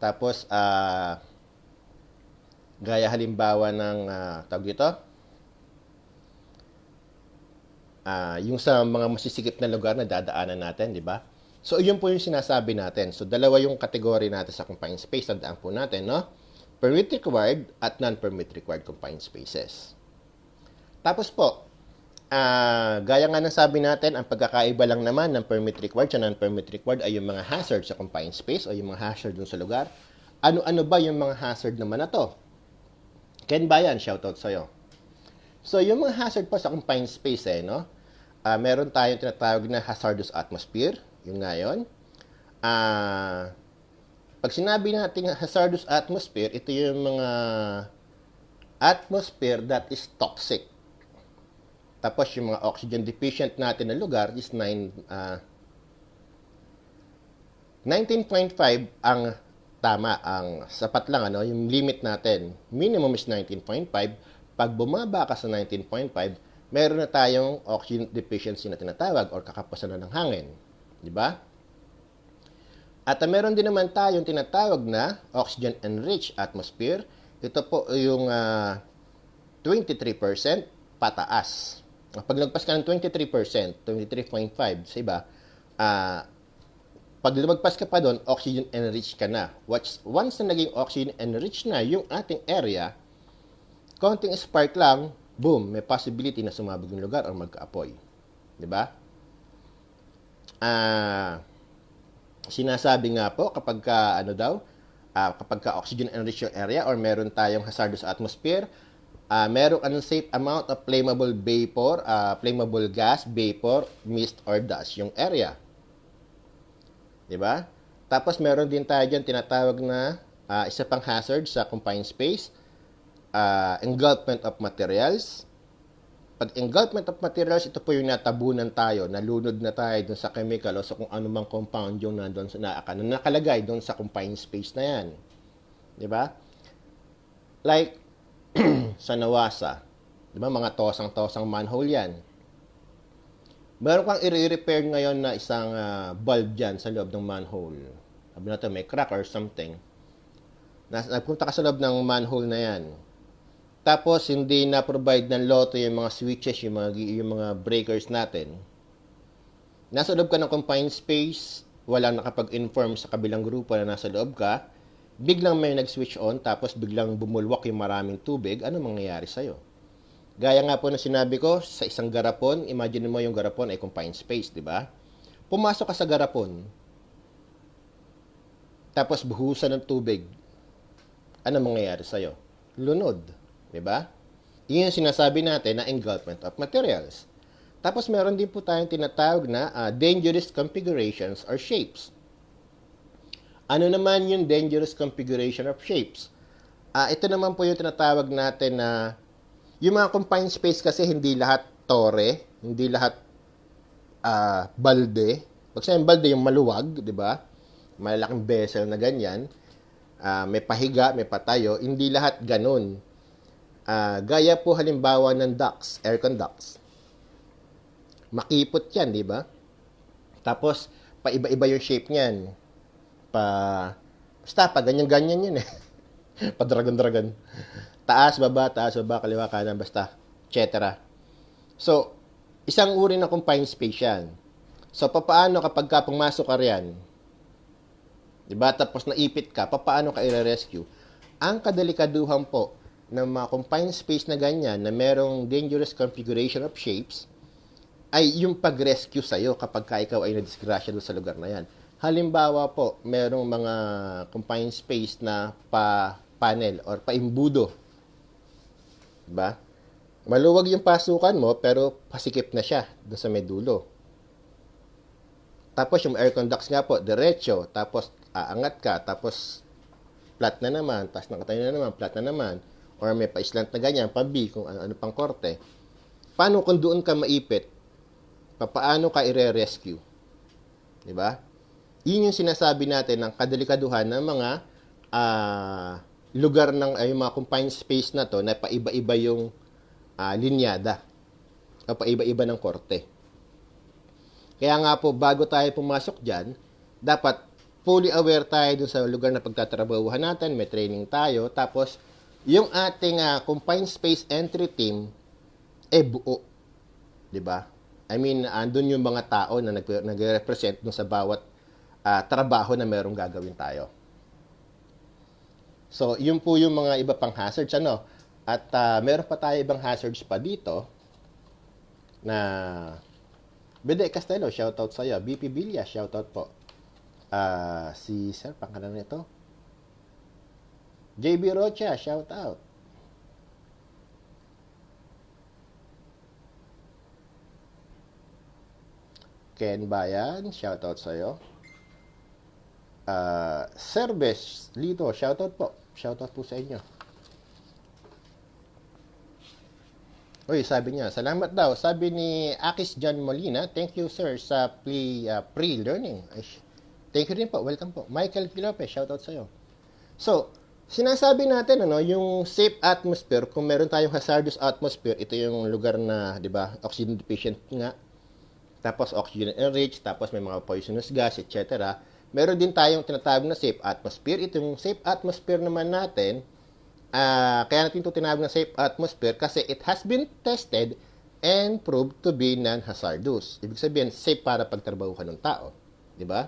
tapos gaya halimbawa ng tawag dito, yung sa mga masisikip na lugar na dadaanan natin, di ba? So, yun po yung sinasabi natin. So, dalawa yung kategory natin sa confined space. Tandaan po natin, no? Permit required at non-permit required confined spaces. Tapos po, Gaya nga ng sabi natin, ang pagkakaiba lang naman ng permit required sa non-permit required ay yung mga hazard sa confined space o yung mga hazard dun sa lugar. Ano-ano ba yung mga hazard naman na to? Ken Bayan, shoutout sa'yo. So, yung mga hazard pa sa confined space, no? Meron tayong tinatawag na hazardous atmosphere. Yung nga yun. Pag sinabi natin hazardous atmosphere, ito yung mga atmosphere that is toxic. Tapos yung mga oxygen deficient natin na lugar is 19.5 ang tama, ang sapat lang, ano, yung limit natin. Minimum is 19.5. Pag bumaba ka sa 19.5, meron na tayong oxygen deficiency na tinatawag or kakapasan na ng hangin. Di ba? At meron din naman tayong tinatawag na oxygen enriched atmosphere. Ito po yung 23% pataas. Pag lagpas ka ng 23%, 23.5 sa iba, pag lumagpas ka pa doon, oxygen enriched ka na. Once na naging oxygen enriched na yung ating area, konting spark lang, boom, may possibility na sumabog yung lugar o magka-apoy. Diba? Sinasabi nga po kapag ka oxygen enriched yung area or meron tayong hazardous atmosphere, merong unsafe amount of flammable vapor, flammable gas, vapor, mist, or dust yung area. Diba? Tapos meron din tayo dyan tinatawag na isa pang hazard sa confined space, engulfment of materials. Pag engulfment of materials, ito po yung natabunan tayo, nalunod na tayo dun sa chemical o sa kung ano mang compound yung nandun na nakalagay dun sa confined space na yan. Diba? Like, sa Nawasa, diba, mga tosang-tosang manhole yan. Meron kang i-repair ngayon na isang bulb dyan sa loob ng manhole. Sabi natin, may crack or something. Nagpunta ka sa loob ng manhole na yan. Tapos, hindi na-provide ng Lotto yung mga switches, yung mga breakers natin. Nasa loob ka ng confined space, walang nakapag-inform sa kabilang grupo na nasa loob ka, biglang may nag-switch on, tapos biglang bumulwak yung maraming tubig, ano mangyayari sa'yo? Gaya nga po na sinabi ko, sa isang garapon, imagine mo yung garapon ay confined space, di ba? Pumasok ka sa garapon, tapos buhusan ng tubig, ano mangyayari sa'yo? Lunod, di ba? Yun yung sinasabi natin na engulfment of materials. Tapos meron din po tayong tinatawag na dangerous configurations or shapes. Ano naman yung dangerous configuration of shapes? Ito naman po yung tinatawag natin na yung mga confined space kasi hindi lahat tore, hindi lahat balde. Pag sabihin balde, yung maluwag, di ba? Malaking vessel na ganyan. May pahiga, may patayo. Hindi lahat ganun. Gaya po halimbawa ng ducts, aircon ducts. Makipot yan, di ba? Tapos, paiba-iba yung shape niyan. Basta, pa ganyan-ganyan yun eh. Pa-dragon-dragon. Taas, baba, kaliwa, kanan, basta, etc. So, isang uri ng confined space yan. So, papaano kapag ka pumasok ka riyan, diba, tapos naipit ka, papaano ka i-rescue? Ang kadelikaduhan po ng mga confined space na ganyan, na merong dangerous configuration of shapes, ay yung pag-rescue sa'yo kapag ka ikaw ay nadisgrasya doon sa lugar na yan. Halimbawa po, merong mga confined space na pa-panel or pa-imbudo. Diba? Maluwag yung pasukan mo, pero pasikip na siya doon sa may dulo. Tapos yung air conducts nga po, diretso, tapos aangat ka, tapos flat na naman, tapos nakatayo na naman, flat na naman, or may pa-slant na ganyan, pa-B, kung ano pang korte. Paano kung doon ka maipit? Paano ka i-rescue? Diba? Yun yung sinasabi natin ng kadelikaduhan ng mga lugar ng yung mga confined space na to na paiba-iba yung linyada o paiba-iba ng korte. Kaya nga po, bago tayo pumasok dyan, dapat fully aware tayo dun sa lugar na pagtatrabahuhan natin, may training tayo, tapos yung ating confined space entry team, buo. Diba? I mean, andun yung mga tao na nag-represent dun sa bawat trabaho na merong gagawin tayo. So, yun po yung mga iba pang hazards, ano? At meron pa tayo ibang hazards pa dito. na Bede Castelo, shoutout sa'yo. BP Villa, shoutout po. Si Sir, pangalan nito? JB Rocha, shoutout. Ken Bayan, shoutout sa'yo. Serbes Lito, shoutout po. Shoutout po sa inyo. Uy, sabi niya, salamat daw. Sabi ni Akis John Molina, thank you sir sa pre-learning. Thank you rin po, welcome po. Michael Pilope, shoutout sa'yo. So, sinasabi natin, yung safe atmosphere, kung meron tayong hazardous atmosphere, ito yung lugar na, di ba, oxygen deficient nga, tapos oxygen enriched, tapos may mga poisonous gas, etc. Meron din tayong tinatawag na safe atmosphere. Itong safe atmosphere naman natin, kaya natin ito tinawag na safe atmosphere kasi it has been tested and proved to be non-hazardous. Ibig sabihin, safe para pagtrabahuhan ng tao. Di ba?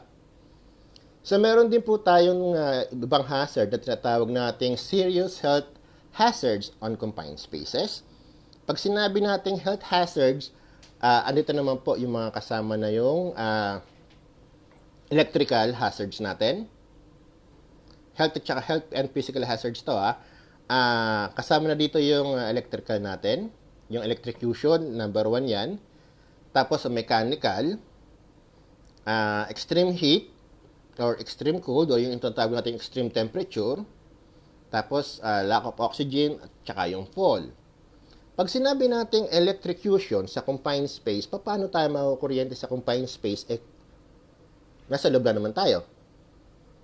So, meron din po tayong ibang hazard na tinatawag nating serious health hazards on confined spaces. Pag sinabi nating health hazards, andito naman po yung mga kasama na yung electrical hazards natin. Health at saka health and physical hazards to kasama na dito yung electrical natin, yung electrocution, number 1 yan. Tapos mechanical, extreme heat or extreme cold o yung tinatawag natin extreme temperature. Tapos lack of oxygen at saka yung fall. Pag sinabi nating electrocution sa confined space, paano tayo makukuryente sa confined space? Nasa loob na naman tayo.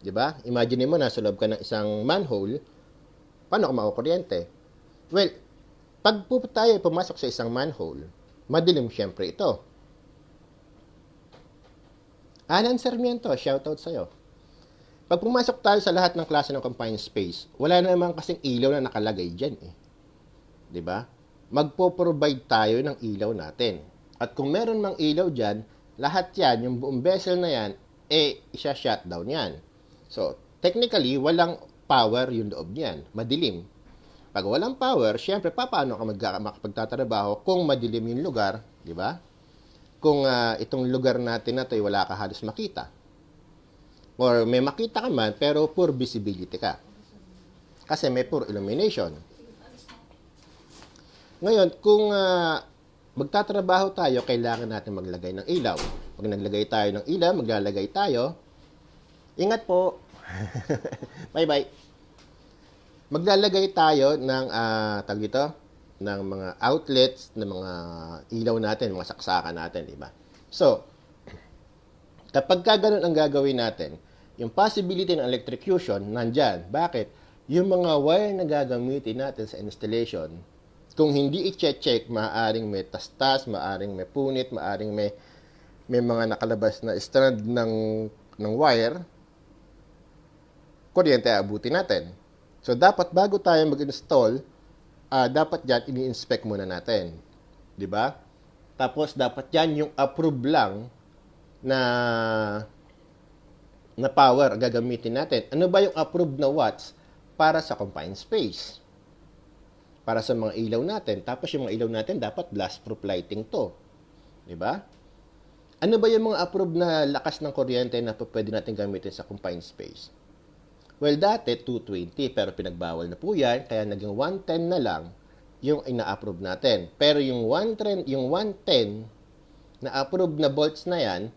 'Di ba? Imagine mo nasa loob ka ng isang manhole, paano ka makukuryente? Well, pag tayo pumasok sa isang manhole, madilim syempre ito. Alan Sarmiento, shoutout sa'yo. Pag pumasok tayo sa lahat ng klase ng confined space, wala naman kasing ilaw na nakalagay dyan eh. 'Di ba? Magpo-provide tayo ng ilaw natin. At kung meron mang ilaw dyan, lahat yan, yung buong vessel na yan, isa-shutdown yan. So, technically, walang power yung loob niyan. Madilim. Pag walang power, syempre, paano ka makapagtatrabaho kung madilim yung lugar, di ba? Kung itong lugar natin na ito, wala ka halos makita. Or may makita ka man, pero poor visibility ka. Kasi may poor illumination. Ngayon, kung magtatrabaho tayo, kailangan natin maglagay ng ilaw. Pag naglagay tayo ng ilaw, maglalagay tayo. Ingat po. Bye-bye. Maglalagay tayo ng, ng mga outlets, ng mga ilaw natin, mga saksakan natin, di ba? So, kapag ganun ang gagawin natin, yung possibility ng electrocution, nandyan. Bakit? Yung mga wire na gagamitin natin sa installation, kung hindi i-check, maaaring may tastas, maaaring may punit, maaaring may mga nakalabas na strand ng wire, kuryente abutin natin. So, dapat bago tayo mag-install, dapat dyan, ini-inspect muna natin. Di ba? Tapos, dapat yan yung approve lang na power ang gagamitin natin. Ano ba yung approved na watts para sa confined space? Para sa mga ilaw natin. Tapos yung mga ilaw natin dapat blast-proof lighting to. 'Di ba? Ano ba yung mga approved na lakas ng kuryente na pwede natin gamitin sa confined space? Well, dati 220 pero pinagbawal na po 'yan kaya naging 110 na lang yung ina-approve natin. Pero yung 110 na approved na volts na 'yan,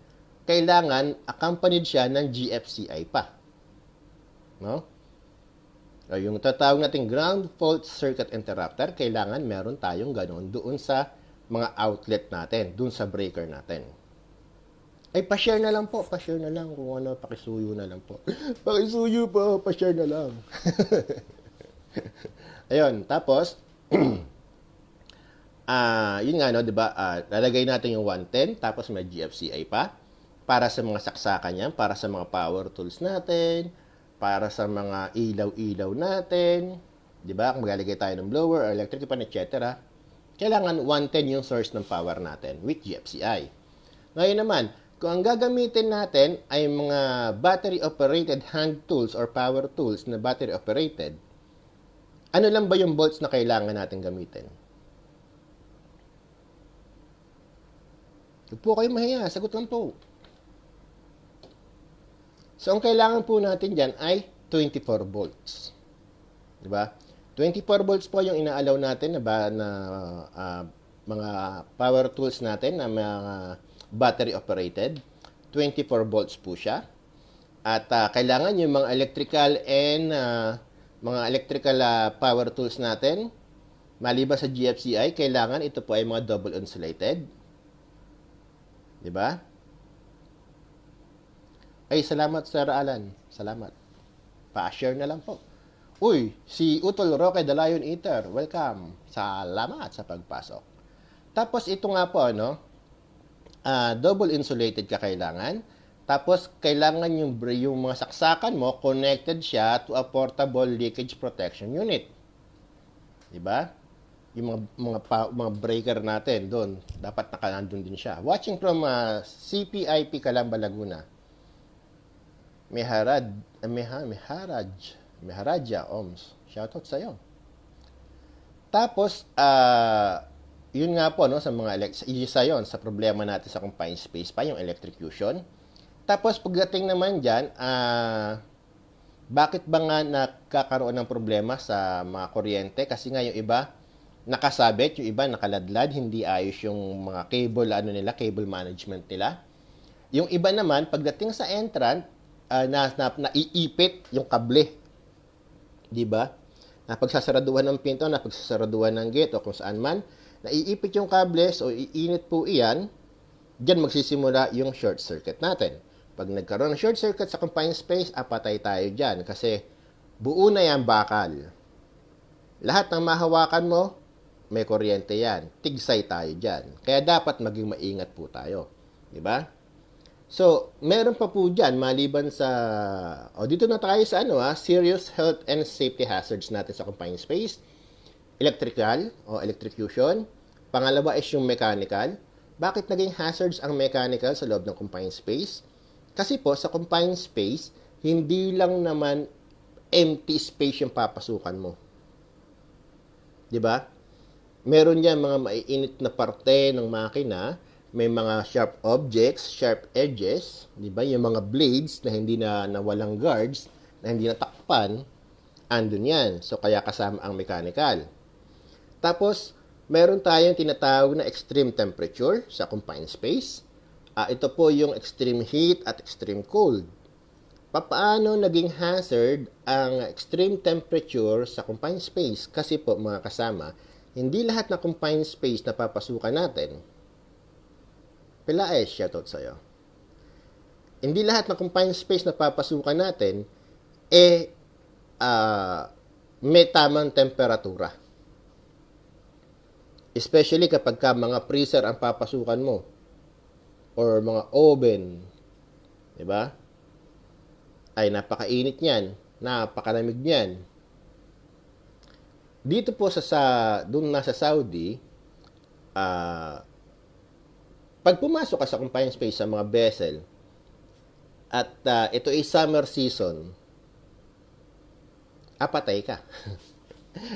kailangan accompanied siya ng GFCI pa. No? Yung tatawag nating ground fault circuit interrupter, kailangan meron tayong ganoon doon sa mga outlet natin, doon sa breaker natin. Ay, pa-share na lang po. Pa-share na lang kung ano, pakisuyo na lang po. Pakisuyo po, pa-share na lang. Ayun, tapos, yun nga, no, di ba? Lalagay natin yung 110, tapos may GFCI pa, para sa mga saksakan yan, para sa mga power tools natin, para sa mga ilaw-ilaw natin, di ba? Kung maglalagay tayo ng blower, or electric pan, etc. Kailangan 110 yung source ng power natin with GFCI. Ngayon naman, kung ang gagamitin natin ay mga battery-operated hand tools or power tools na battery-operated, ano lang ba yung volts na kailangan natin gamitin? Huwag po kayo mahiya, sagot lang po. So, ang kailangan po natin dyan ay 24 volts. Diba? 24 volts po yung inaalaw natin na mga power tools natin na mga battery operated. 24 volts po siya. At kailangan yung mga electrical and mga electrical power tools natin, maliban sa GFCI, kailangan ito po ay mga double insulated. Diba? Ay, salamat Sir Alan. Salamat. Pa-share na lang po. Uy, si Utol Roque the Lion Eater. Welcome. Salamat sa pagpasok. Tapos ito nga po, double insulated ka kailangan. Tapos kailangan yung mga saksakan mo, connected siya to a portable leakage protection unit. Diba? Yung mga breaker natin doon, dapat nakanandun din siya. Watching from CPIP Calamba, Laguna. Meharaja Oms. Shoutout sa'yo. Tapos, yun nga po, sa mga isa yun, sa problema natin sa confined space pa, yung electrocution. Tapos, pagdating naman dyan, bakit ba nga nakakaroon ng problema sa mga kuryente? Kasi nga yung iba, nakasabit, yung iba nakaladlad, hindi ayos yung mga cable management nila. Yung iba naman, pagdating sa entrance, naiipit yung kable. Diba? Napagsasaraduhan ng pinto, napagsasaraduhan ng gate o kung saan man, naiipit yung kable, so iinit po iyan, dyan magsisimula yung short circuit natin. Pag nagkaroon ng short circuit sa confined space, patay tayo dyan kasi buo na yan bakal. Lahat ng mahawakan mo, may kuryente yan. Tigsay tayo dyan. Kaya dapat maging maingat po tayo. Diba? So, meron pa po dyan, maliban sa, dito na tayo sa serious health and safety hazards natin sa confined space. Electrical o electrocution. Pangalawa is yung mechanical. Bakit naging hazards ang mechanical sa loob ng confined space? Kasi po, sa confined space, hindi lang naman empty space yung papasukan mo. Diba? Meron yan mga maiinit na parte ng makina. May mga sharp objects, sharp edges, di ba? Yung mga blades na hindi na walang guards, na hindi natakpan, andun yan. So, kaya kasama ang mechanical. Tapos, meron tayong tinatawag na extreme temperature sa confined space. Ito po yung extreme heat at extreme cold. Paano naging hazard ang extreme temperature sa confined space? Kasi po, mga kasama, hindi lahat ng confined space na papasukan natin. Pilaes, shoutout sa'yo. Hindi lahat ng confined space na papasukan natin, may tamang temperatura. Especially kapag mga freezer ang papasukan mo, or mga oven, diba? Ay, napakainit niyan, napakalamig niyan. Dito po doon nasa Saudi, pag pumasok ka sa confined space sa mga vessel at ito ay summer season, patay ka.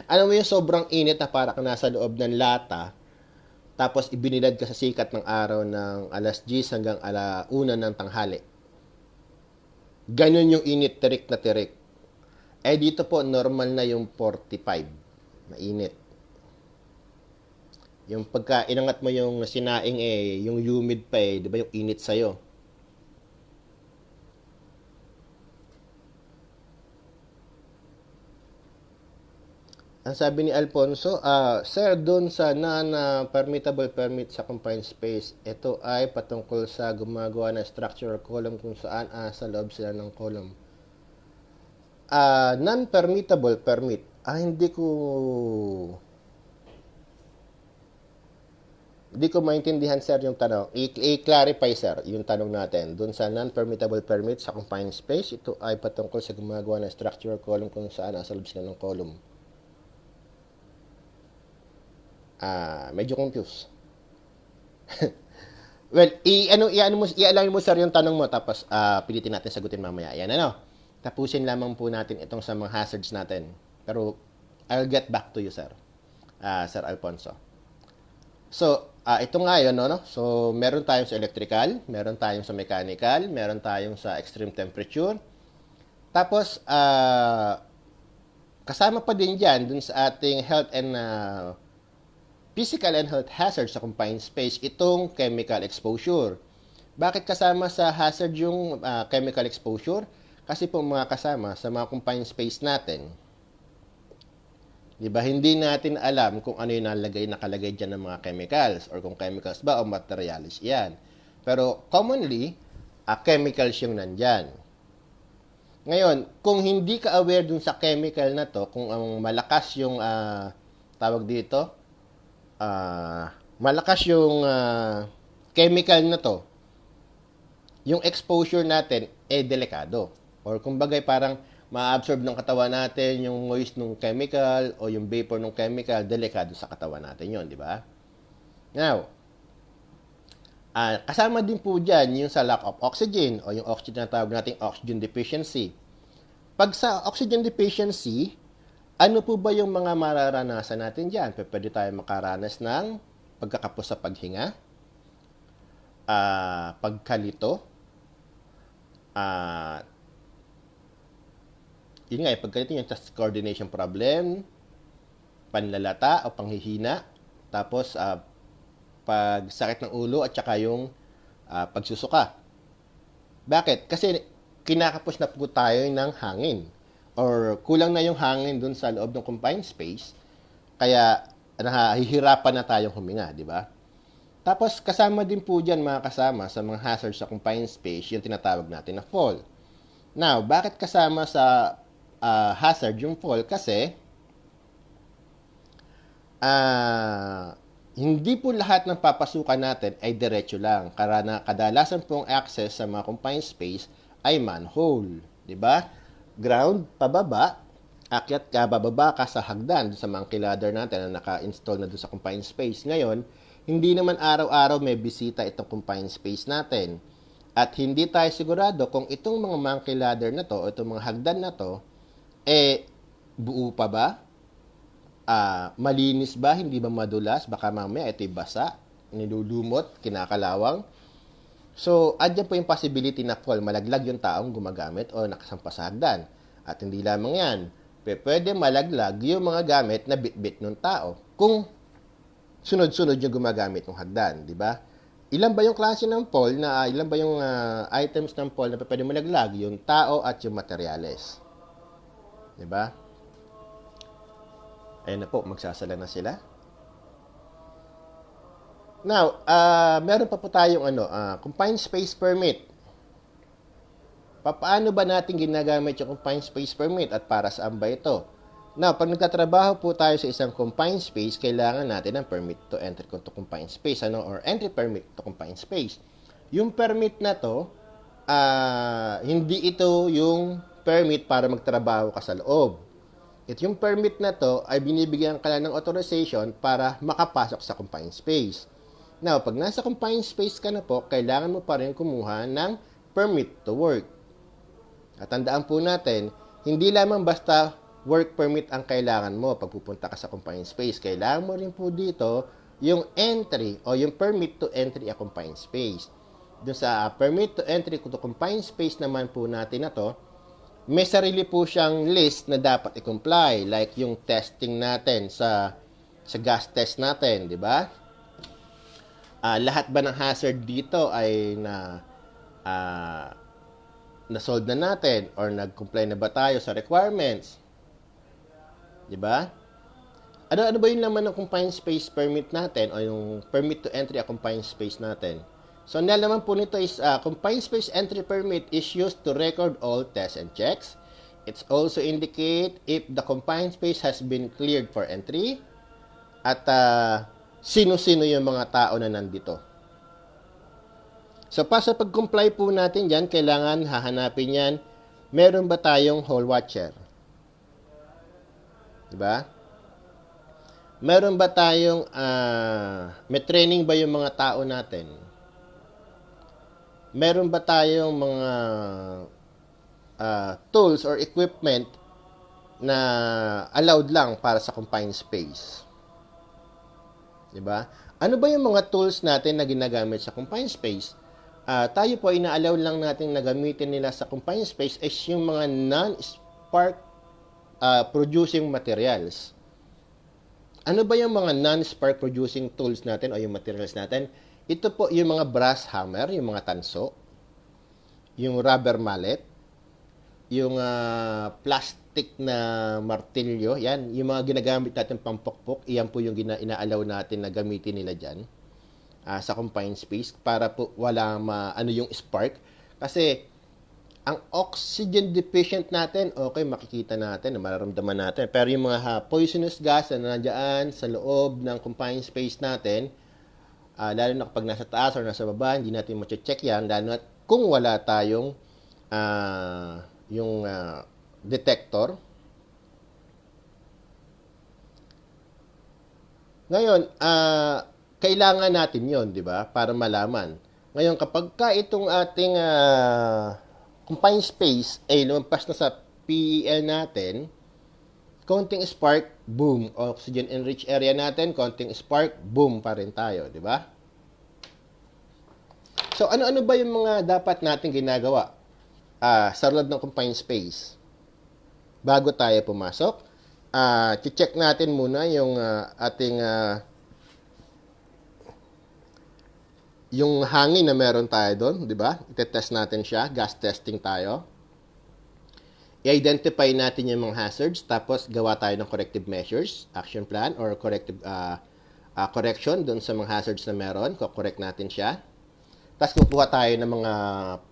Alam mo yung sobrang init na para ka nasa loob ng lata, tapos ibinilad ka sa sikat ng araw ng alas 10 hanggang 1 ng tanghali. Ganun yung init, tirik na tirik. Dito po, normal na yung 45. Mainit. Yung pagka inangat mo yung sinaing yung humid pa di ba yung init sa'yo. Ang sabi ni Alfonso, Sir, doon sa non-permittable permit sa confined space, ito ay patungkol sa gumagawa ng structural column kung saan sa loob sila ng column. Non-permittable permit, hindi ko maintindihan, sir, yung tanong. I-clarify, sir, yung tanong natin. Doon sa non-permittable permit sa confined space, ito ay patungkol sa gumagawa ng structural column kung saan nasa loob sila ng column. Medyo confused. Well, i-align mo, sir, yung tanong mo, tapos pilitin natin sagutin mamaya. Yan, tapusin lamang po natin itong sa mga hazards natin. Pero, I'll get back to you, sir. Sir Alfonso. So, ito nga yun, no? So, meron tayong sa electrical, meron tayong sa mechanical, meron tayong sa extreme temperature. Tapos, kasama pa din dyan dun sa ating health and physical and health hazard sa confined space, itong chemical exposure. Bakit kasama sa hazard yung chemical exposure? Kasi po mga kasama sa mga confined space natin. Diba? Hindi natin alam kung ano yung nakalagay dyan ng mga chemicals or kung chemicals ba o materials yan. Pero commonly, chemicals yung nandyan. Ngayon, kung hindi ka aware dun sa chemical na to, kung ang malakas yung tawag dito, malakas yung chemical na to, yung exposure natin delikado. Or kumbaga parang ma-absorb ng katawan natin yung moist ng chemical o yung vapor ng chemical, delikado sa katawan natin yon, di ba? Now, kasama din po dyan yung sa lack of oxygen o yung oxygen na tawag nating oxygen deficiency. Pag sa oxygen deficiency, ano po ba yung mga mararanasan natin dyan? Pwede tayo makaranas ng pagkakapos sa paghinga, pagkalito, yun nga, pagkalito yung task coordination problem, panlalata o panghihina, tapos pagsakit ng ulo at saka yung pagsusuka. Bakit? Kasi kinakapos na po tayo ng hangin or kulang na yung hangin dun sa loob ng confined space, kaya nahihirapan na tayong huminga, di ba? Tapos kasama din po dyan mga kasama sa mga hazards sa confined space yung tinatawag natin na fall. Now, bakit kasama sa hazard yung fall? Kasi hindi po lahat ng papasukan natin ay diretso lang. Kadalasan pong access sa mga confined space ay manhole, di ba? Ground, pababa, akyat ka, bababa ka sa hagdan sa mga ladder natin na naka-install na doon sa confined space. Ngayon, hindi naman araw-araw may bisita itong confined space natin. At hindi tayo sigurado kung itong mga monkey ladder na to o itong mga hagdan na to, buo pa ba? Malinis ba? Hindi ba madulas? Baka mamaya ito'y basa, nilulumot, kinakalawang. So, andyan po yung possibility na fall, malaglag yung taong gumagamit o nakasampa sa hagdan. At hindi lamang yan, pwede malaglag yung mga gamit na bit-bit ng tao kung sunod-sunod yung gumagamit ng hagdan, di ba? Ilan ba yung klase ng fall na, ilan ba yung items ng fall na pwede malaglag? Yung tao at yung materyales. Di ba? Ayun na po, magsasala na sila. Now, meron pa po tayong confined space permit. Paano ba natin ginagamit yung confined space permit at para saan ba ito? Now, pag nagtatrabaho po tayo sa isang confined space, kailangan natin ng permit to enter to confined space, or entry permit to confined space. Yung permit na to, hindi ito yung permit para magtrabaho ka sa loob. Yung permit na to ay binibigyan ka lang ng authorization para makapasok sa confined space. Now, pag nasa confined space ka na po, kailangan mo pa rin kumuha ng permit to work. At tandaan po natin, hindi lamang basta work permit ang kailangan mo pag pupunta ka sa confined space. Kailangan mo rin po dito yung entry o yung permit to entry a confined space. Doon sa permit to entry to confined space naman po natin na to, may sarili po siyang list na dapat i-comply. Like yung testing natin sa gas test natin, di ba? Lahat ba ng hazard dito ay na-solve na natin or nag-comply na ba tayo sa requirements? Di ba? Ano ba yung laman ng confined space permit natin o yung permit to entry a confined space natin? So, ang laman po nito is confined space entry permit is used to record all tests and checks. It's also indicate if the confined space has been cleared for entry at sino-sino yung mga tao na nandito. So, sa pag-comply po natin dyan, kailangan hahanapin yan, meron ba tayong hall watcher? Diba? Meron ba tayong, may training ba yung mga tao natin? Meron ba tayong mga tools or equipment na allowed lang para sa confined space? Diba? Ano ba yung mga tools natin na ginagamit sa confined space? Tayo po, ina-allow lang natin na gamitin nila sa confined space is yung mga non-spark producing materials. Ano ba yung mga non-spark producing tools natin o yung materials natin? Ito po yung mga brass hammer, yung mga tanso, yung rubber mallet, yung plastic na martilyo, yan, yung mga ginagamit natin pampukpok, iyan po yung ina-allow natin na gamitin nila dyan sa confined space para po wala ano yung spark. Kasi ang oxygen deficient natin, okay, makikita natin, mararamdaman natin. Pero yung mga poisonous gas na nandiyan sa loob ng confined space natin, lalo na kapag nasa taas o nasa baba, hindi natin ma-check yan, lalo na kung wala tayong yung detector. Ngayon, kailangan natin yon, di ba? Para malaman. Ngayon, kapag itong ating confined space ay lumampas na sa PEL natin, konting spark, boom. Oxygen enriched area natin, konting spark, boom pa rin tayo, di ba? So, ano-ano ba yung mga dapat natin ginagawa sa loob ng confined space? Bago tayo pumasok, check natin muna yung ating yung hangin na meron tayo doon, di ba? Itetest natin siya, gas testing tayo. I-identify natin yung mga hazards, tapos gawa tayo ng corrective measures, action plan, or corrective correction doon sa mga hazards na meron. Correct natin siya. Tapos kukuha tayo ng mga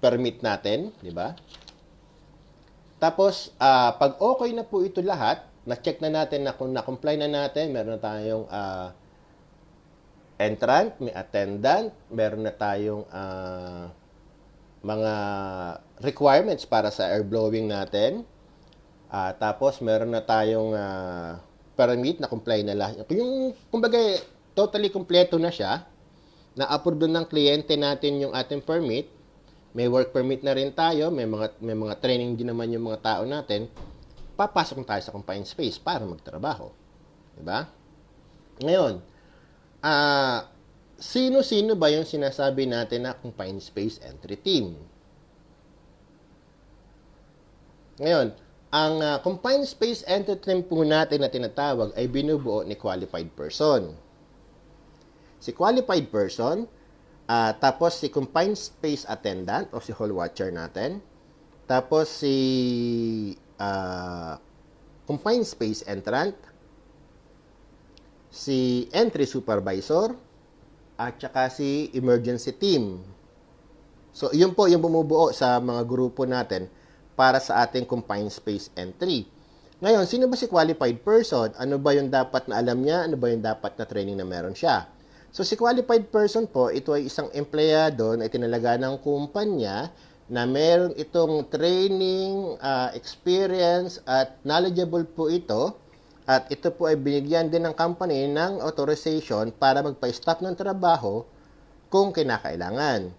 permit natin, di ba? Tapos, pag okay na po ito lahat, na-check na natin na kung na-comply na natin, meron na tayong entrant, may attendant, meron na tayong mga requirements para sa air blowing natin. Tapos, meron na tayong permit na comply na lahat. Yung, kumbaga, totally kompleto na siya, na-approve ng kliyente natin yung ating permit, may work permit na rin tayo, may mga training din naman yung mga tao natin, papasok na tayo sa confined space para magtrabaho. Diba? Ngayon, sino-sino ba yung sinasabi natin na confined space entry team? Ngayon, ang confined space entry team po natin na tinatawag ay binubuo ni qualified person. Si qualified person, tapos si confined space attendant o si hall watcher natin, tapos si confined space entrant, si entry supervisor, at saka si emergency team. So, yun po yung bumubuo sa mga grupo natin para sa ating confined space entry. Ngayon, sino ba si qualified person? Ano ba yung dapat na alam niya? Ano ba yung dapat na training na meron siya? So, si qualified person po, ito ay isang empleyado na itinalaga ng kumpanya na meron itong training, experience, at knowledgeable po ito. At ito po ay binigyan din ng company ng authorization para magpa-stop ng trabaho kung kinakailangan.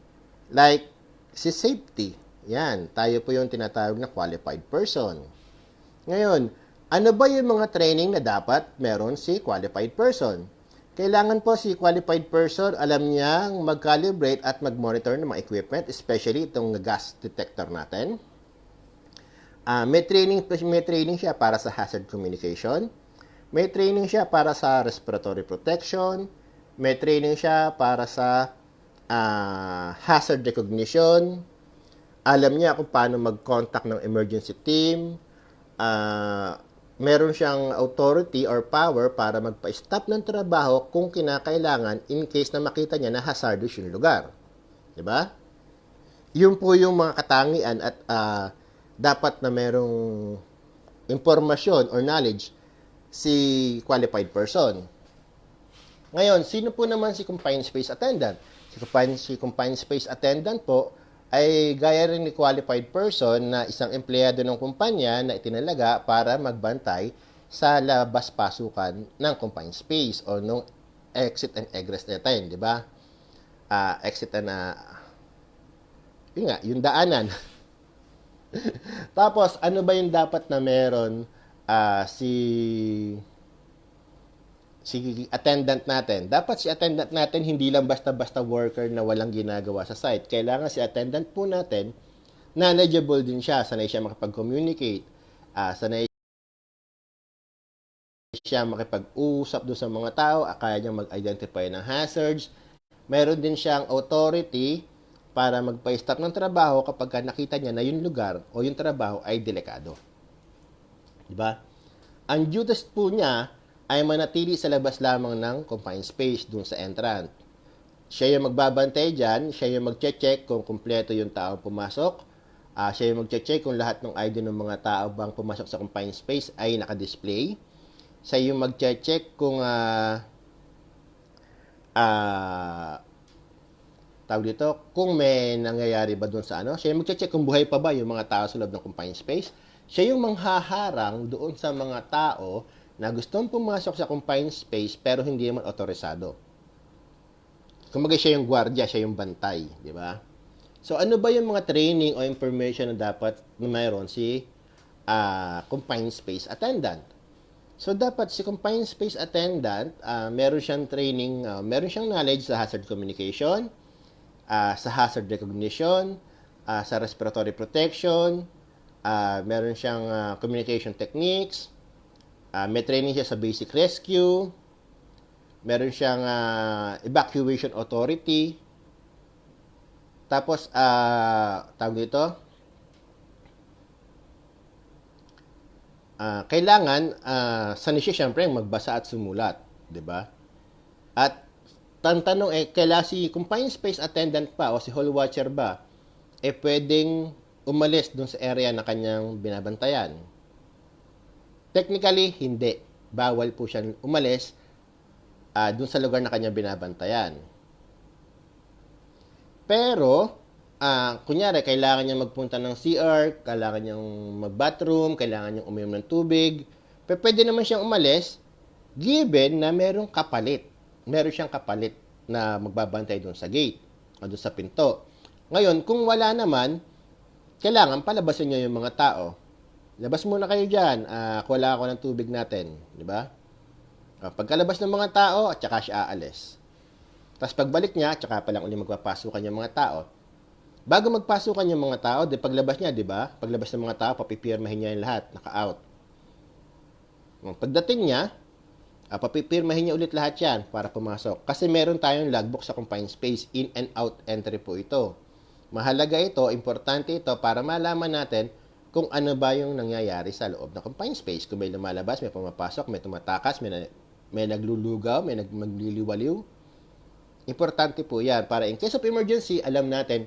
Like, si safety. Yan, tayo po yung tinatawag na qualified person. Ngayon, ano ba yung mga training na dapat meron si qualified person? Kailangan po si qualified person alam niyang mag-calibrate at mag-monitor ng mga equipment, especially itong gas detector natin. May training siya para sa hazard communication. May training siya para sa respiratory protection. May training siya para sa hazard recognition. Alam niya kung paano mag-contact ng emergency team. Meron siyang authority or power para magpa-stop ng trabaho kung kinakailangan in case na makita niya na hazardous yung lugar. Diba? Yun po yung mga katangian at dapat na merong impormasyon or knowledge si qualified person. Ngayon, sino po naman si confined space attendant? Si confined space attendant po ay gaya rin ni qualified person na isang empleyado ng kumpanya na itinalaga para magbantay sa labas-pasukan ng confined space o nung exit and egress natin, di ba? Exit and yung daanan. Tapos, ano ba yung dapat na meron si attendant natin. Dapat si attendant natin hindi lang basta-basta worker na walang ginagawa sa site. Kailangan si attendant po natin, knowledgeable din siya. Sanay siya makipag-communicate. Sanay siya makipag-usap doon sa mga tao. Kaya niya mag-identify ng hazards. Meron din siyang authority para magpa-stop ng trabaho kapag nakita niya na yung lugar o yung trabaho ay delikado. Diba? Ang duties po niya ay manatili sa labas lamang ng confined space dun sa entrant. Siya yung magbabantay dyan, siya yung magche-check kung kumpleto yung tao pumasok, siya yung magche-check kung lahat ng ID ng mga tao bang pumasok sa confined space ay nakadisplay. Siya yung magche-check kung tawag dito, kung may nangyayari ba dun sa ano. Siya yung magche-check kung buhay pa ba yung mga tao sa loob ng confined space. Siya yung manghaharang doon sa mga tao na gustong pumasok sa confined space pero hindi naman otorisado. Kumbaga siya yung gwardiya, siya yung bantay, di ba? So ano ba yung mga training o information na dapat na mayroon si confined space attendant? So dapat si confined space attendant, meron siyang training, meron siyang knowledge sa hazard communication, sa hazard recognition, sa respiratory protection, meron siyang communication techniques, may training siya sa basic rescue, meron siyang evacuation authority, tapos, tawag dito, kailangan, sanay siya siyempre magbasa at sumulat, di ba? At, tanong kailan si confined space attendant pa o si hall watcher ba, pwedeng umalis dun sa area na kanyang binabantayan. Technically, hindi. Bawal po siyang umalis dun sa lugar na kanyang binabantayan. Pero, kunyari, kailangan niya magpunta ng CR, kailangan niyang mag-bathroom, kailangan niyang uminom ng tubig, pwede naman siyang umalis given na merong kapalit. Meron siyang kapalit na magbabantay dun sa gate o dun sa pinto. Ngayon, kung wala naman, kailangan palabasin niyo yung mga tao. Labas muna kayo dyan, kuha ako ng tubig natin, di ba? Pagkalabas ng mga tao, at saka siya aalis. Tapos pagbalik niya, tsaka pa lang uli magpapasukan yung mga tao. Bago magpasukan yung mga tao, di paglabas niya, di ba? Paglabas ng mga tao, papipirmahin niya yung lahat, naka-out. Pagdating niya, papipirmahin niya ulit lahat yan para pumasok. Kasi meron tayong logbook sa confined space, in and out entry po ito. Mahalaga ito, importante ito para malaman natin kung ano ba yung nangyayari sa loob ng confined space. Kung may lumalabas, may pumapasok, may tumatakas, may naglulugaw, may magliliwaliw. Importante po yan para in case of emergency, alam natin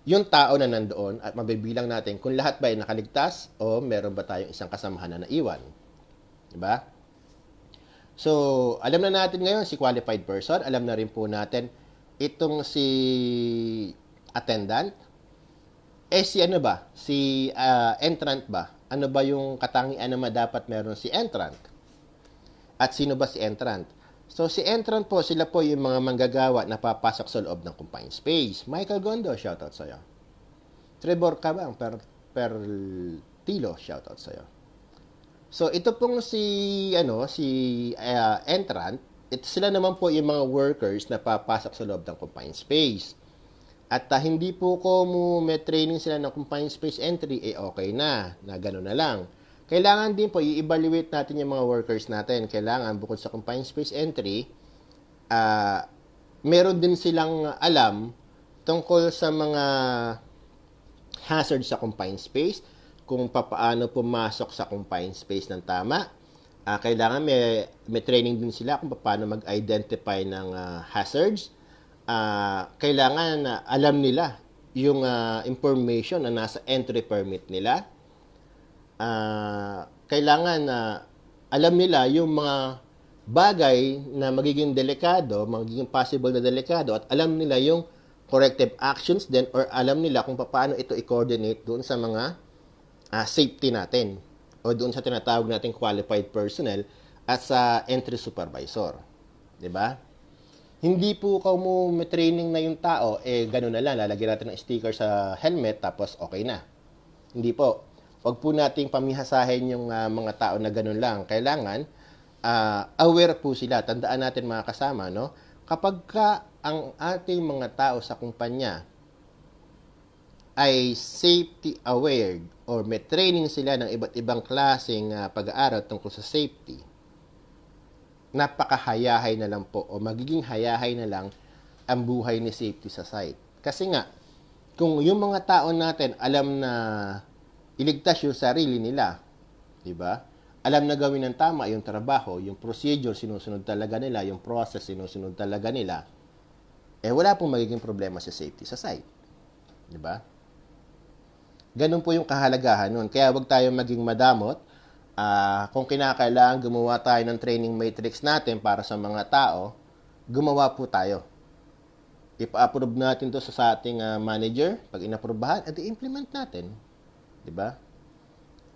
yung tao na nandoon at mabibilang natin kung lahat ba ay nakaligtas o meron ba tayong isang kasamahan na naiwan. Diba? So, alam na natin ngayon si qualified person. Alam na rin po natin itong si attendant. Si ano ba? Si entrant ba? Ano ba yung katangian na dapat meron si entrant? At sino ba si entrant? So, si entrant po, sila po yung mga manggagawa na papasok sa loob ng confined space. Michael Gondo, shoutout sa'yo. Trevor Cabang, per Tilo, shoutout sa'yo. So, ito pong si entrant, sila naman po yung mga workers na papasok sa loob ng confined space. At hindi po ko may training sila ng confined space entry, okay na gano'n na lang. Kailangan din po, i-evaluate natin yung mga workers natin. Kailangan, bukod sa confined space entry, meron din silang alam tungkol sa mga hazard sa confined space, kung paano pumasok sa confined space ng tama. Kailangan may training din sila kung paano mag-identify ng hazards. Kailangan alam nila yung information na nasa entry permit nila. Kailangan alam nila yung mga bagay na magiging delikado, magiging possible na delikado, at alam nila yung corrective actions din, or alam nila kung paano ito i-coordinate doon sa mga safety natin o doon sa tinatawag nating qualified personnel at sa entry supervisor. 'Di ba? Hindi po may training na yung tao, gano'n na lang, lalagyan natin ng sticker sa helmet, tapos okay na. Hindi po. Huwag po nating pamihasahin yung mga tao na gano'n lang. Kailangan, aware po sila. Tandaan natin mga kasama, no? Kapag ka ang ating mga tao sa kumpanya ay safety aware or may training sila ng iba't ibang klaseng pag-aaral tungkol sa safety, napakahayahay na lang po o magiging hayahay na lang ang buhay ni safety sa site. Kasi nga, kung yung mga tao natin alam na iligtas yung sarili nila, di ba? Alam na gawin ng tama yung trabaho, yung procedure, sinusunod talaga nila, yung process, sinusunod talaga nila, wala pong magiging problema sa safety sa site. Di ba? Ganun po yung kahalagahan nun. Kaya wag tayong maging madamot. Kung kinakailangan gumawa tayo ng training matrix natin para sa mga tao, gumawa po tayo. Ipa-approve natin to sa ating manager. Pag inaprubahan, i-implement natin. Di ba?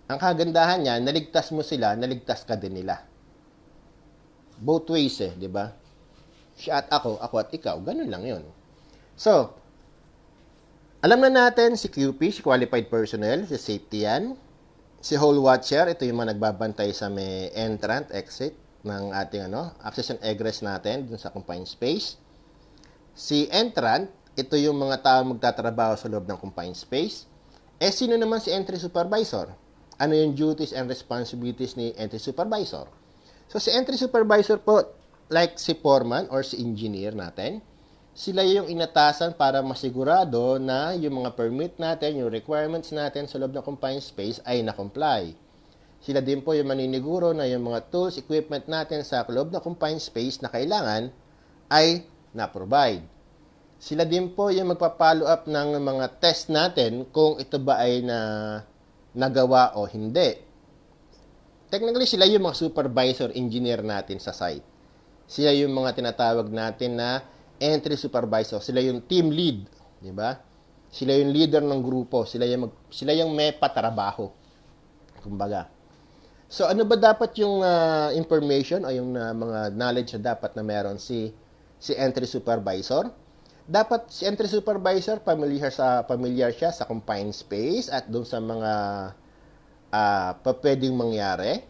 Ang kagandahan niya, naligtas mo sila, naligtas ka din nila. Both ways di ba? Siya at ako at ikaw. Ganun lang yun. So, alam na natin si QP, si Qualified Personnel, si Safety yan. Si Hole Watcher, ito yung mga nagbabantay sa may entrant, exit ng ating access and egress natin dun sa confined space. Si Entrant, ito yung mga tao magtatrabaho sa loob ng confined space. Sino naman si Entry Supervisor? Ano yung duties and responsibilities ni Entry Supervisor? So, si Entry Supervisor po, like si foreman or si engineer natin, sila yung inatasan para masigurado na yung mga permit natin, yung requirements natin sa loob ng confined space ay na-comply. Sila din po yung maniniguro na yung mga tools, equipment natin sa loob ng confined space na kailangan ay na-provide. Sila din po yung magpa-follow up ng mga test natin kung ito ba ay nagawa o hindi. Technically, sila yung mga supervisor engineer natin sa site. Sila yung mga tinatawag natin na entry supervisor. Sila yung team lead, di ba? Sila yung leader ng grupo. Sila yung may patrabaho. Kumbaga. So, ano ba dapat yung information o yung mga knowledge na dapat na meron si entry supervisor? Dapat si entry supervisor familiar siya sa confined space at doon sa mga pwedeng mangyari.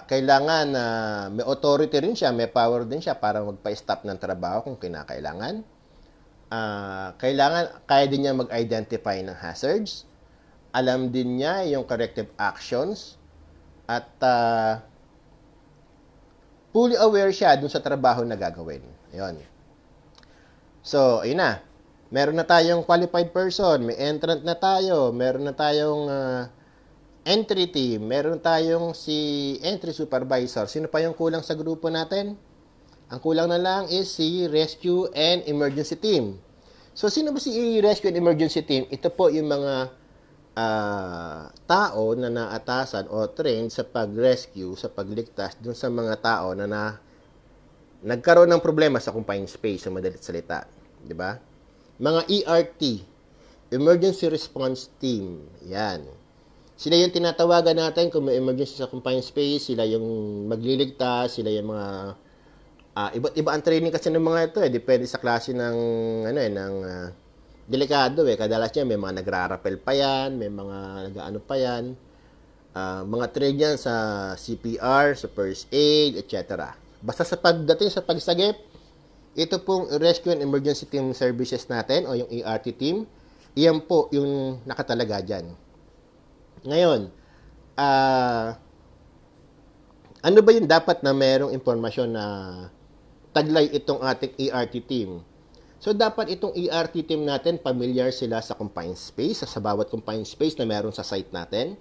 Kailangan may authority rin siya, may power din siya para magpa-stop ng trabaho kung kinakailangan. Kaya din niya mag-identify ng hazards. Alam din niya yung corrective actions. At fully aware siya dun sa trabaho na gagawin. Ayun. So, ayun na. Meron na tayong qualified person, may entrant na tayo, meron na tayong entry team, meron tayong si entry supervisor. Sino pa yung kulang sa grupo natin? Ang kulang na lang is si rescue and emergency team. So, sino ba si rescue and emergency team? Ito po yung mga tao na naatasan o trained sa pag-rescue, sa pagligtas dun sa mga tao na nagkaroon ng problema sa confined space, sa madalit salita. Diba? Mga ERT, Emergency Response Team. Yan. Sila yung tinatawagan natin kung may emergency sa confined space, sila yung magliligtas, sila yung mga iba't iba ang training kasi ng mga ito depende sa klase ng delikado Kadalas niya may mga nagrarapel pa yan, may mga nagaano pa yan. Mga training yan sa CPR, sa first aid, etc. Basta sa pagdating sa pagsagip, ito pong Rescue and Emergency Team Services natin o yung ERT team, iyan po yung nakatalaga dyan. Ngayon, ano ba yung dapat na merong impormasyon na taglay itong ating ERT team? So, dapat itong ERT team natin, familiar sila sa confined space, sa bawat confined space na meron sa site natin.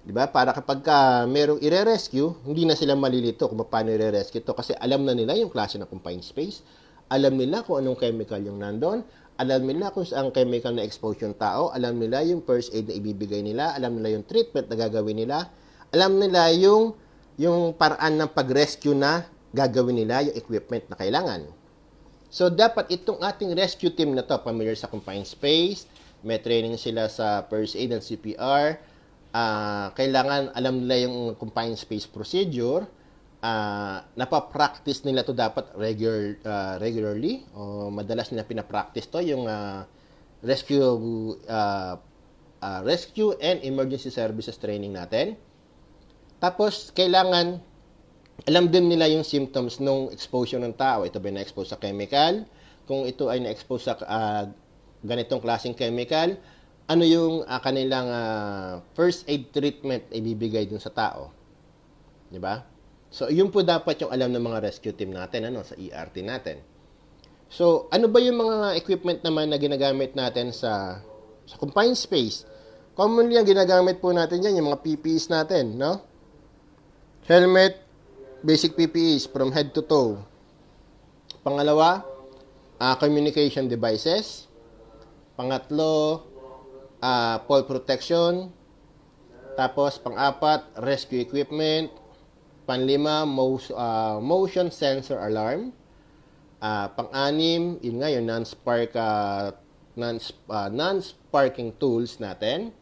Diba? Para kapag merong i-rescue, hindi na sila malilito kung paano i-rescue to kasi alam na nila yung klase ng confined space, alam nila kung anong chemical yung nandun, alam nila kung saan chemical na expose yung tao, alam nila yung first aid na ibibigay nila, alam nila yung treatment na gagawin nila, alam nila yung paraan ng pag-rescue na gagawin nila, yung equipment na kailangan. So, dapat itong ating rescue team na to, familiar sa confined space, may training sila sa first aid and CPR, kailangan alam nila yung confined space procedure, napapractice nila to dapat regularly, o madalas nila pinapractice to, yung rescue and emergency services training natin. Tapos, kailangan alam din nila yung symptoms nung exposure ng tao. Ito ba na-expose sa chemical? Kung ito ay na-expose sa ganitong klaseng chemical, ano yung kanilang first aid treatment ibibigay dun sa tao? Di ba? So, yun po dapat yung alam ng mga rescue team natin sa ERT natin. So, ano ba yung mga equipment naman na ginagamit natin sa confined space? Commonly, ang ginagamit po natin yan, yung mga PPEs natin, no? Helmet, basic PPEs from head to toe. Pangalawa, communication devices. Pangatlo, fall protection. Tapos, pang-apat, rescue equipment. Panlima, motion sensor alarm. Pang-anim, yun nga yung non-sparking tools natin.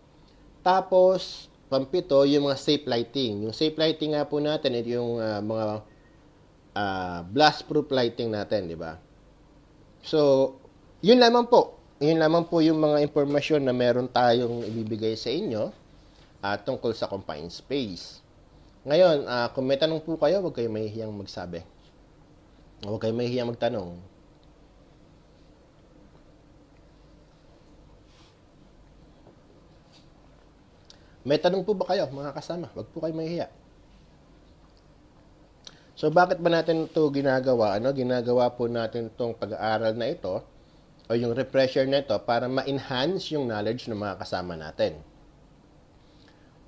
Tapos, pampito, yung mga safe lighting. Yung safe lighting nga po natin, ito yung mga blast-proof lighting natin, di ba? So, yun lamang po. Yun lamang po yung mga impormasyon na meron tayong ibibigay sa inyo tungkol sa confined space. Ngayon, kung may tanong po kayo, huwag kayong mahihiyang magsabi. Huwag kayong mahihiyang magtanong. May tanong po ba kayo, mga kasama? Huwag po kayong mahihiya. So, bakit ba natin ito ginagawa? Ginagawa po natin itong pag-aaral na ito o yung refresher na ito para ma-enhance yung knowledge ng mga kasama natin.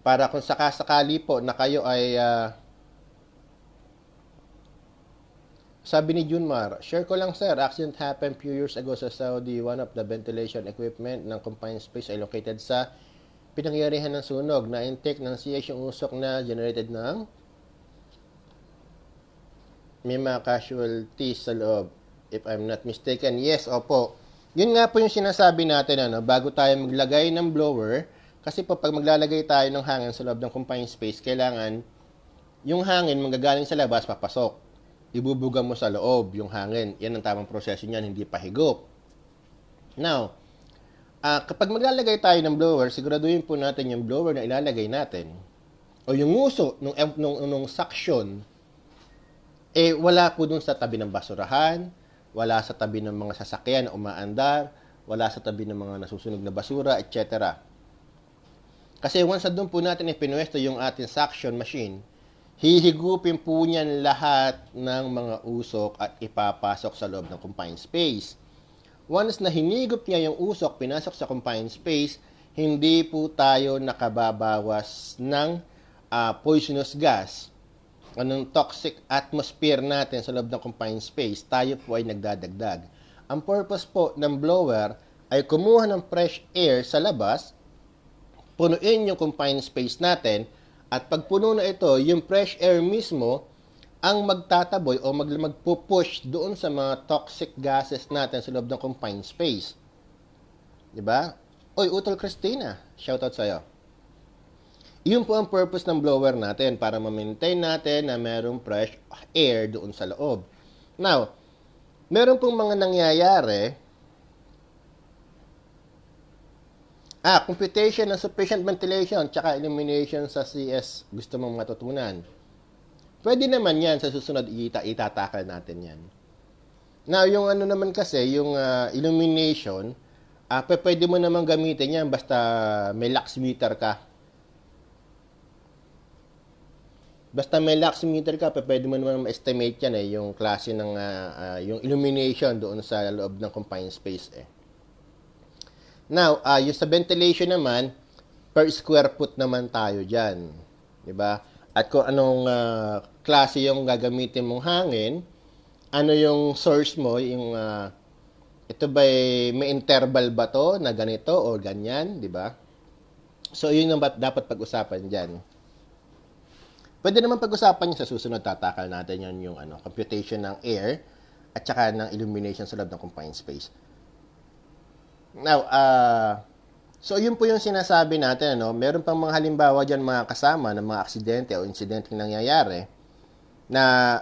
Para kung sakasakali po na kayo ay sabi ni Junmar, share ko lang sir, accident happened few years ago sa Saudi. One of the ventilation equipment ng confined space ay located sa pinangyarihan ng sunog na intake ng CH yung usok na generated ng may mga casualties sa loob. If I'm not mistaken, yes, opo. Yun nga po yung sinasabi natin, bago tayo maglagay ng blower, kasi po pag maglalagay tayo ng hangin sa loob ng confined space, kailangan yung hangin manggagaling sa labas, papasok. Ibubuga mo sa loob yung hangin. Yan ang tamang proseso niyan, hindi pahigop. Now, kapag maglalagay tayo ng blower, siguraduhin po natin yung blower na ilalagay natin o yung uso nung suction wala po dun sa tabi ng basurahan, wala sa tabi ng mga sasakyan na umaandar, wala sa tabi ng mga nasusunog na basura, etc. Kasi once na doon po natin ipinwesto yung ating suction machine, hihigupin po niyan lahat ng mga usok at ipapasok sa loob ng confined space. Once na hinigop niya yung usok, pinasok sa confined space, hindi po tayo nakababawas ng poisonous gas. Anong toxic atmosphere natin sa loob ng confined space, tayo po ay nagdadagdag. Ang purpose po ng blower ay kumuha ng fresh air sa labas, punuin yung confined space natin, at pag puno na ito, yung fresh air mismo ang magtataboy o magpupush doon sa mga toxic gases natin sa loob ng confined space. Diba? Oy, Utol Christina, shoutout sa'yo. Yun po ang purpose ng blower natin para ma-maintain natin na merong fresh air doon sa loob. Now, meron pong mga nangyayari. Computation ng sufficient ventilation tsaka illumination sa CS. Gusto mong matutunan. Pwede naman yan sa susunod itatakal natin yan. Now, yung naman kasi, yung illumination, pwede mo naman gamitin yan basta may lux meter ka. Basta may lux meter ka, pwede mo naman ma-estimate yan yung klase ng yung illumination doon sa loob ng confined space Now, yung sa ventilation naman, per square foot naman tayo dyan. Diba? At kung anong klase yung gagamitin mong hangin, ano yung source mo, yung ito ba may interval ba to na ganito o ganyan, diba? So, yun yung dapat pag-usapan dyan. Pwede naman pag-usapan nyo sa susunod, tatakal natin yan yung computation ng air at saka ng illumination sa loob ng confined space. Now, so yun po yung sinasabi natin, meron pang mga halimbawa dyan mga kasama ng mga aksidente o insidente nangyayari na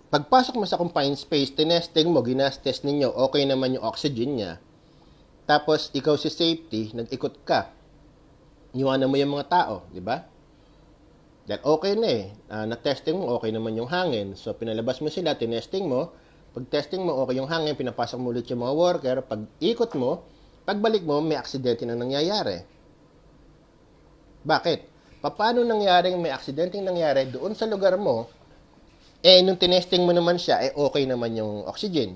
pagpasok mo sa confined space, tinesting mo, ginastest ninyo, okay naman yung oxygen niya. Tapos, ikaw si safety, nag-ikot ka. Iwanan mo yung mga tao, di ba? Dahil okay na eh. Na-testing mo, okay naman yung hangin. So, pinalabas mo sila, tinesting mo. Pag testing mo, okay yung hangin, pinapasok mo ulit yung mga worker. Pag ikot mo, pagbalik mo, may aksidente na nangyayari. Bakit? Paano nangyaring may aksidente nangyari doon sa lugar mo, nung tinesting mo naman siya, okay naman yung oxygen.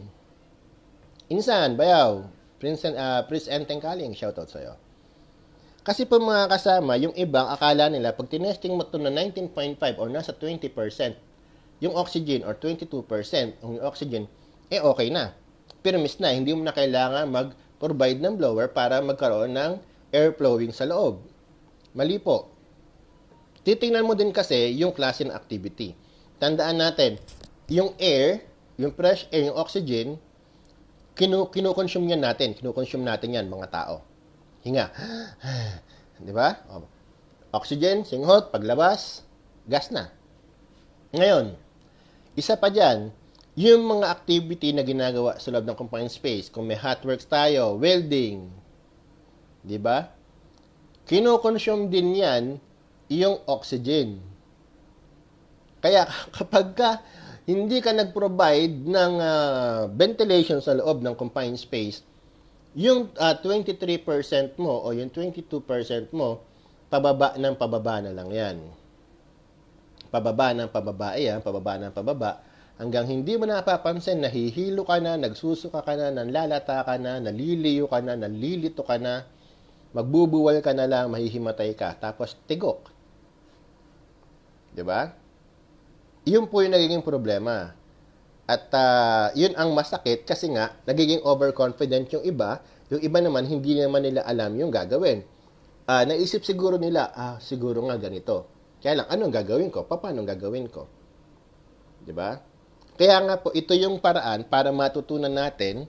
Insan, bayaw, Prince Enteng Kaling, shoutout sa'yo. Kasi po mga kasama, yung ibang akala nila, pag tinesting mo ito na 19.5 or nasa 20%, yung oxygen or 22% yung oxygen, okay na. Pero miss na, hindi mo na kailangan mag-provide ng blower para magkaroon ng air flowing sa loob. Mali po. Titingnan mo din kasi yung klase ng activity. Tandaan natin, yung air, yung fresh air, yung oxygen, kinukonsume natin yan mga tao. Hinga. Di ba? Oxygen, singhot, paglabas, gas na. Ngayon, isa pa dyan, yung mga activity na ginagawa sa loob ng confined space, kung may hotworks tayo, welding, di ba? Kinukonsume din yan yung oxygen. Kaya kapag hindi ka nag-provide ng ventilation sa loob ng confined space, yung 23% mo o yung 22% mo, pababa na lang yan. Pababa ng pababa, hanggang hindi mo napapansin, nahihilo ka na, nagsusuka ka na, nanlalata ka na, naliliyo ka na, nalilito ka na, magbubuwal ka na lang, mahihimatay ka, tapos tigok. Diba? Yun po yung nagiging problema. At yun ang masakit kasi nga, nagiging overconfident yung iba naman, hindi naman nila alam yung gagawin. Naisip siguro nila, siguro nga ganito. Kaya lang, anong gagawin ko? Paano gagawin ko? Diba? Kaya nga po, ito yung paraan para matutunan natin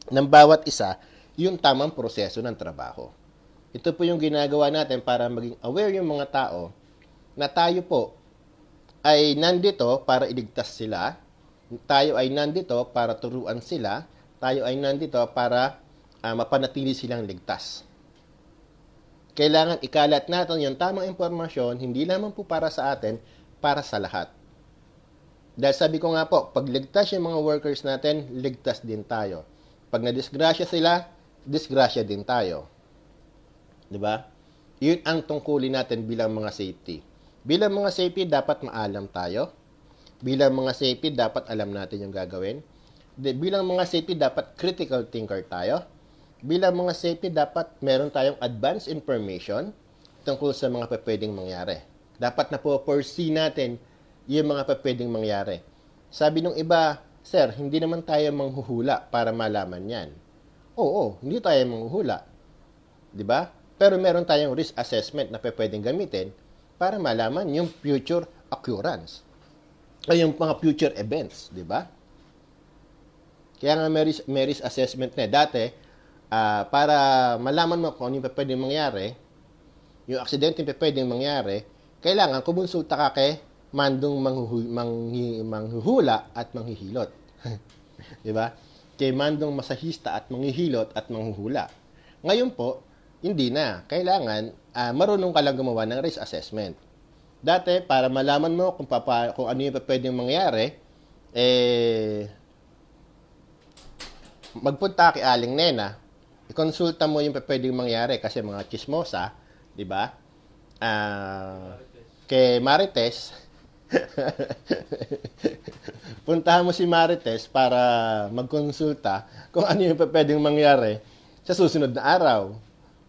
ng bawat isa yung tamang proseso ng trabaho. Ito po yung ginagawa natin para maging aware yung mga tao na tayo po ay nandito para iligtas sila. Tayo ay nandito para turuan sila. Tayo ay nandito para mapanatili silang ligtas. Kailangan ikalat natin yung tamang impormasyon, hindi lamang po para sa atin, para sa lahat. Dahil sabi ko nga po, pag ligtas yung mga workers natin, ligtas din tayo. Pag nadisgrasya sila, disgrasya din tayo. Diba? Yun ang tungkulin natin bilang mga safety. Bilang mga safety, dapat maalam tayo. Bilang mga safety, dapat alam natin yung gagawin. Bilang mga safety, dapat critical thinker tayo. Bilang mga safety, dapat meron tayong advanced information tungkol sa mga pwedeng mangyari. Dapat na po foresee natin yung mga pwedeng mangyari. Sabi nung iba, sir, hindi naman tayo manghuhula para malaman yan. Oo, hindi tayo manghuhula. Diba? Pero meron tayong risk assessment na pwedeng gamitin para malaman yung future occurrence o yung mga future events, di ba? Kaya nga may risk assessment na. Dati, para malaman mo kung ano yung pwedeng mangyari, yung aksidente yung pwedeng mangyari, kailangan kumonsulta ka kay mandong manghuhula at manghihilot. Di ba? Kay mandong masahista at manghihilot at manghuhula. Ngayon po, hindi na. Kailangan marunong ka lang gumawa ng risk assessment. Dati, para malaman mo kung ano yung pwedeng mangyari, magpunta kay Aling Nena, ikonsulta mo yung pwedeng mangyari kasi mga chismosa, di ba? Kay Marites, puntahan mo si Marites para magkonsulta kung ano yung pwedeng mangyari sa susunod na araw.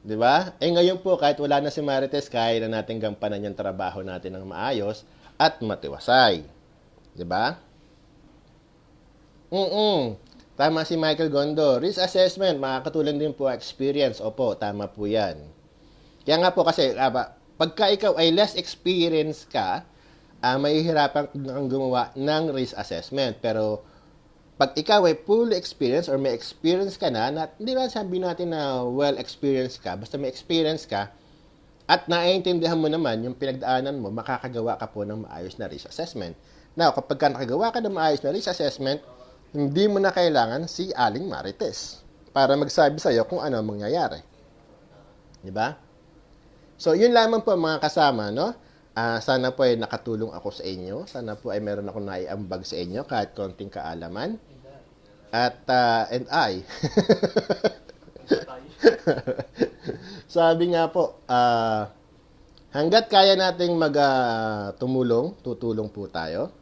Di ba? Ngayon po, kahit wala na si Marites, kaya na natin gampanan yung trabaho natin ng maayos at matiwasay. Di ba? Tama si Michael Gondo. Risk assessment, makakatulong din po experience. Opo, tama po yan. Kaya nga po kasi, pagka ikaw ay less experience ka, mahihirapan kang gumawa ng risk assessment. Pero, pag ikaw ay fully experienced or may experience ka na, hindi ba sabi natin na well-experienced ka, basta may experience ka, at naiintindihan mo naman yung pinagdaanan mo, makakagawa ka po ng maayos na risk assessment. Now, kapag ka nakagawa ka ng maayos na risk assessment, hindi mo na kailangan si Aling Marites para magsabi sa'yo kung ano ang mangyayari. Diba? So, yun lamang po mga kasama, no? Sana po ay nakatulong ako sa inyo. Sana po ay meron ako naiambag sa inyo kahit konting kaalaman. At, and I. Sabi nga po, hanggat kaya nating tumulong, tutulong po tayo.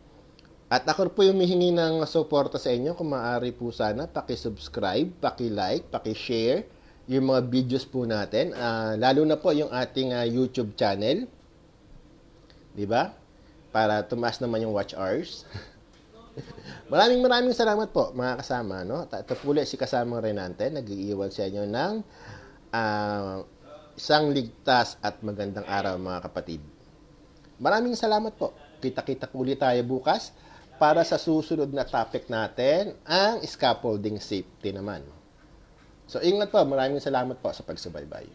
At ako po yung humihingi ng suporta sa inyo. Kung maaari po sana, paki-subscribe, paki-like, paki-share yung mga videos po natin. Lalo na po yung ating YouTube channel. Diba? Para tumaas naman yung watch hours. Maraming salamat po mga kasama. No? Ito po ulit si kasamang Renante. Nag-iiwan sa inyo ng isang ligtas at magandang araw mga kapatid. Maraming salamat po. Kita-kita ulit tayo bukas para sa susunod na topic natin, ang scaffolding safety naman. So ingat po. Maraming salamat po sa pagsubaybay.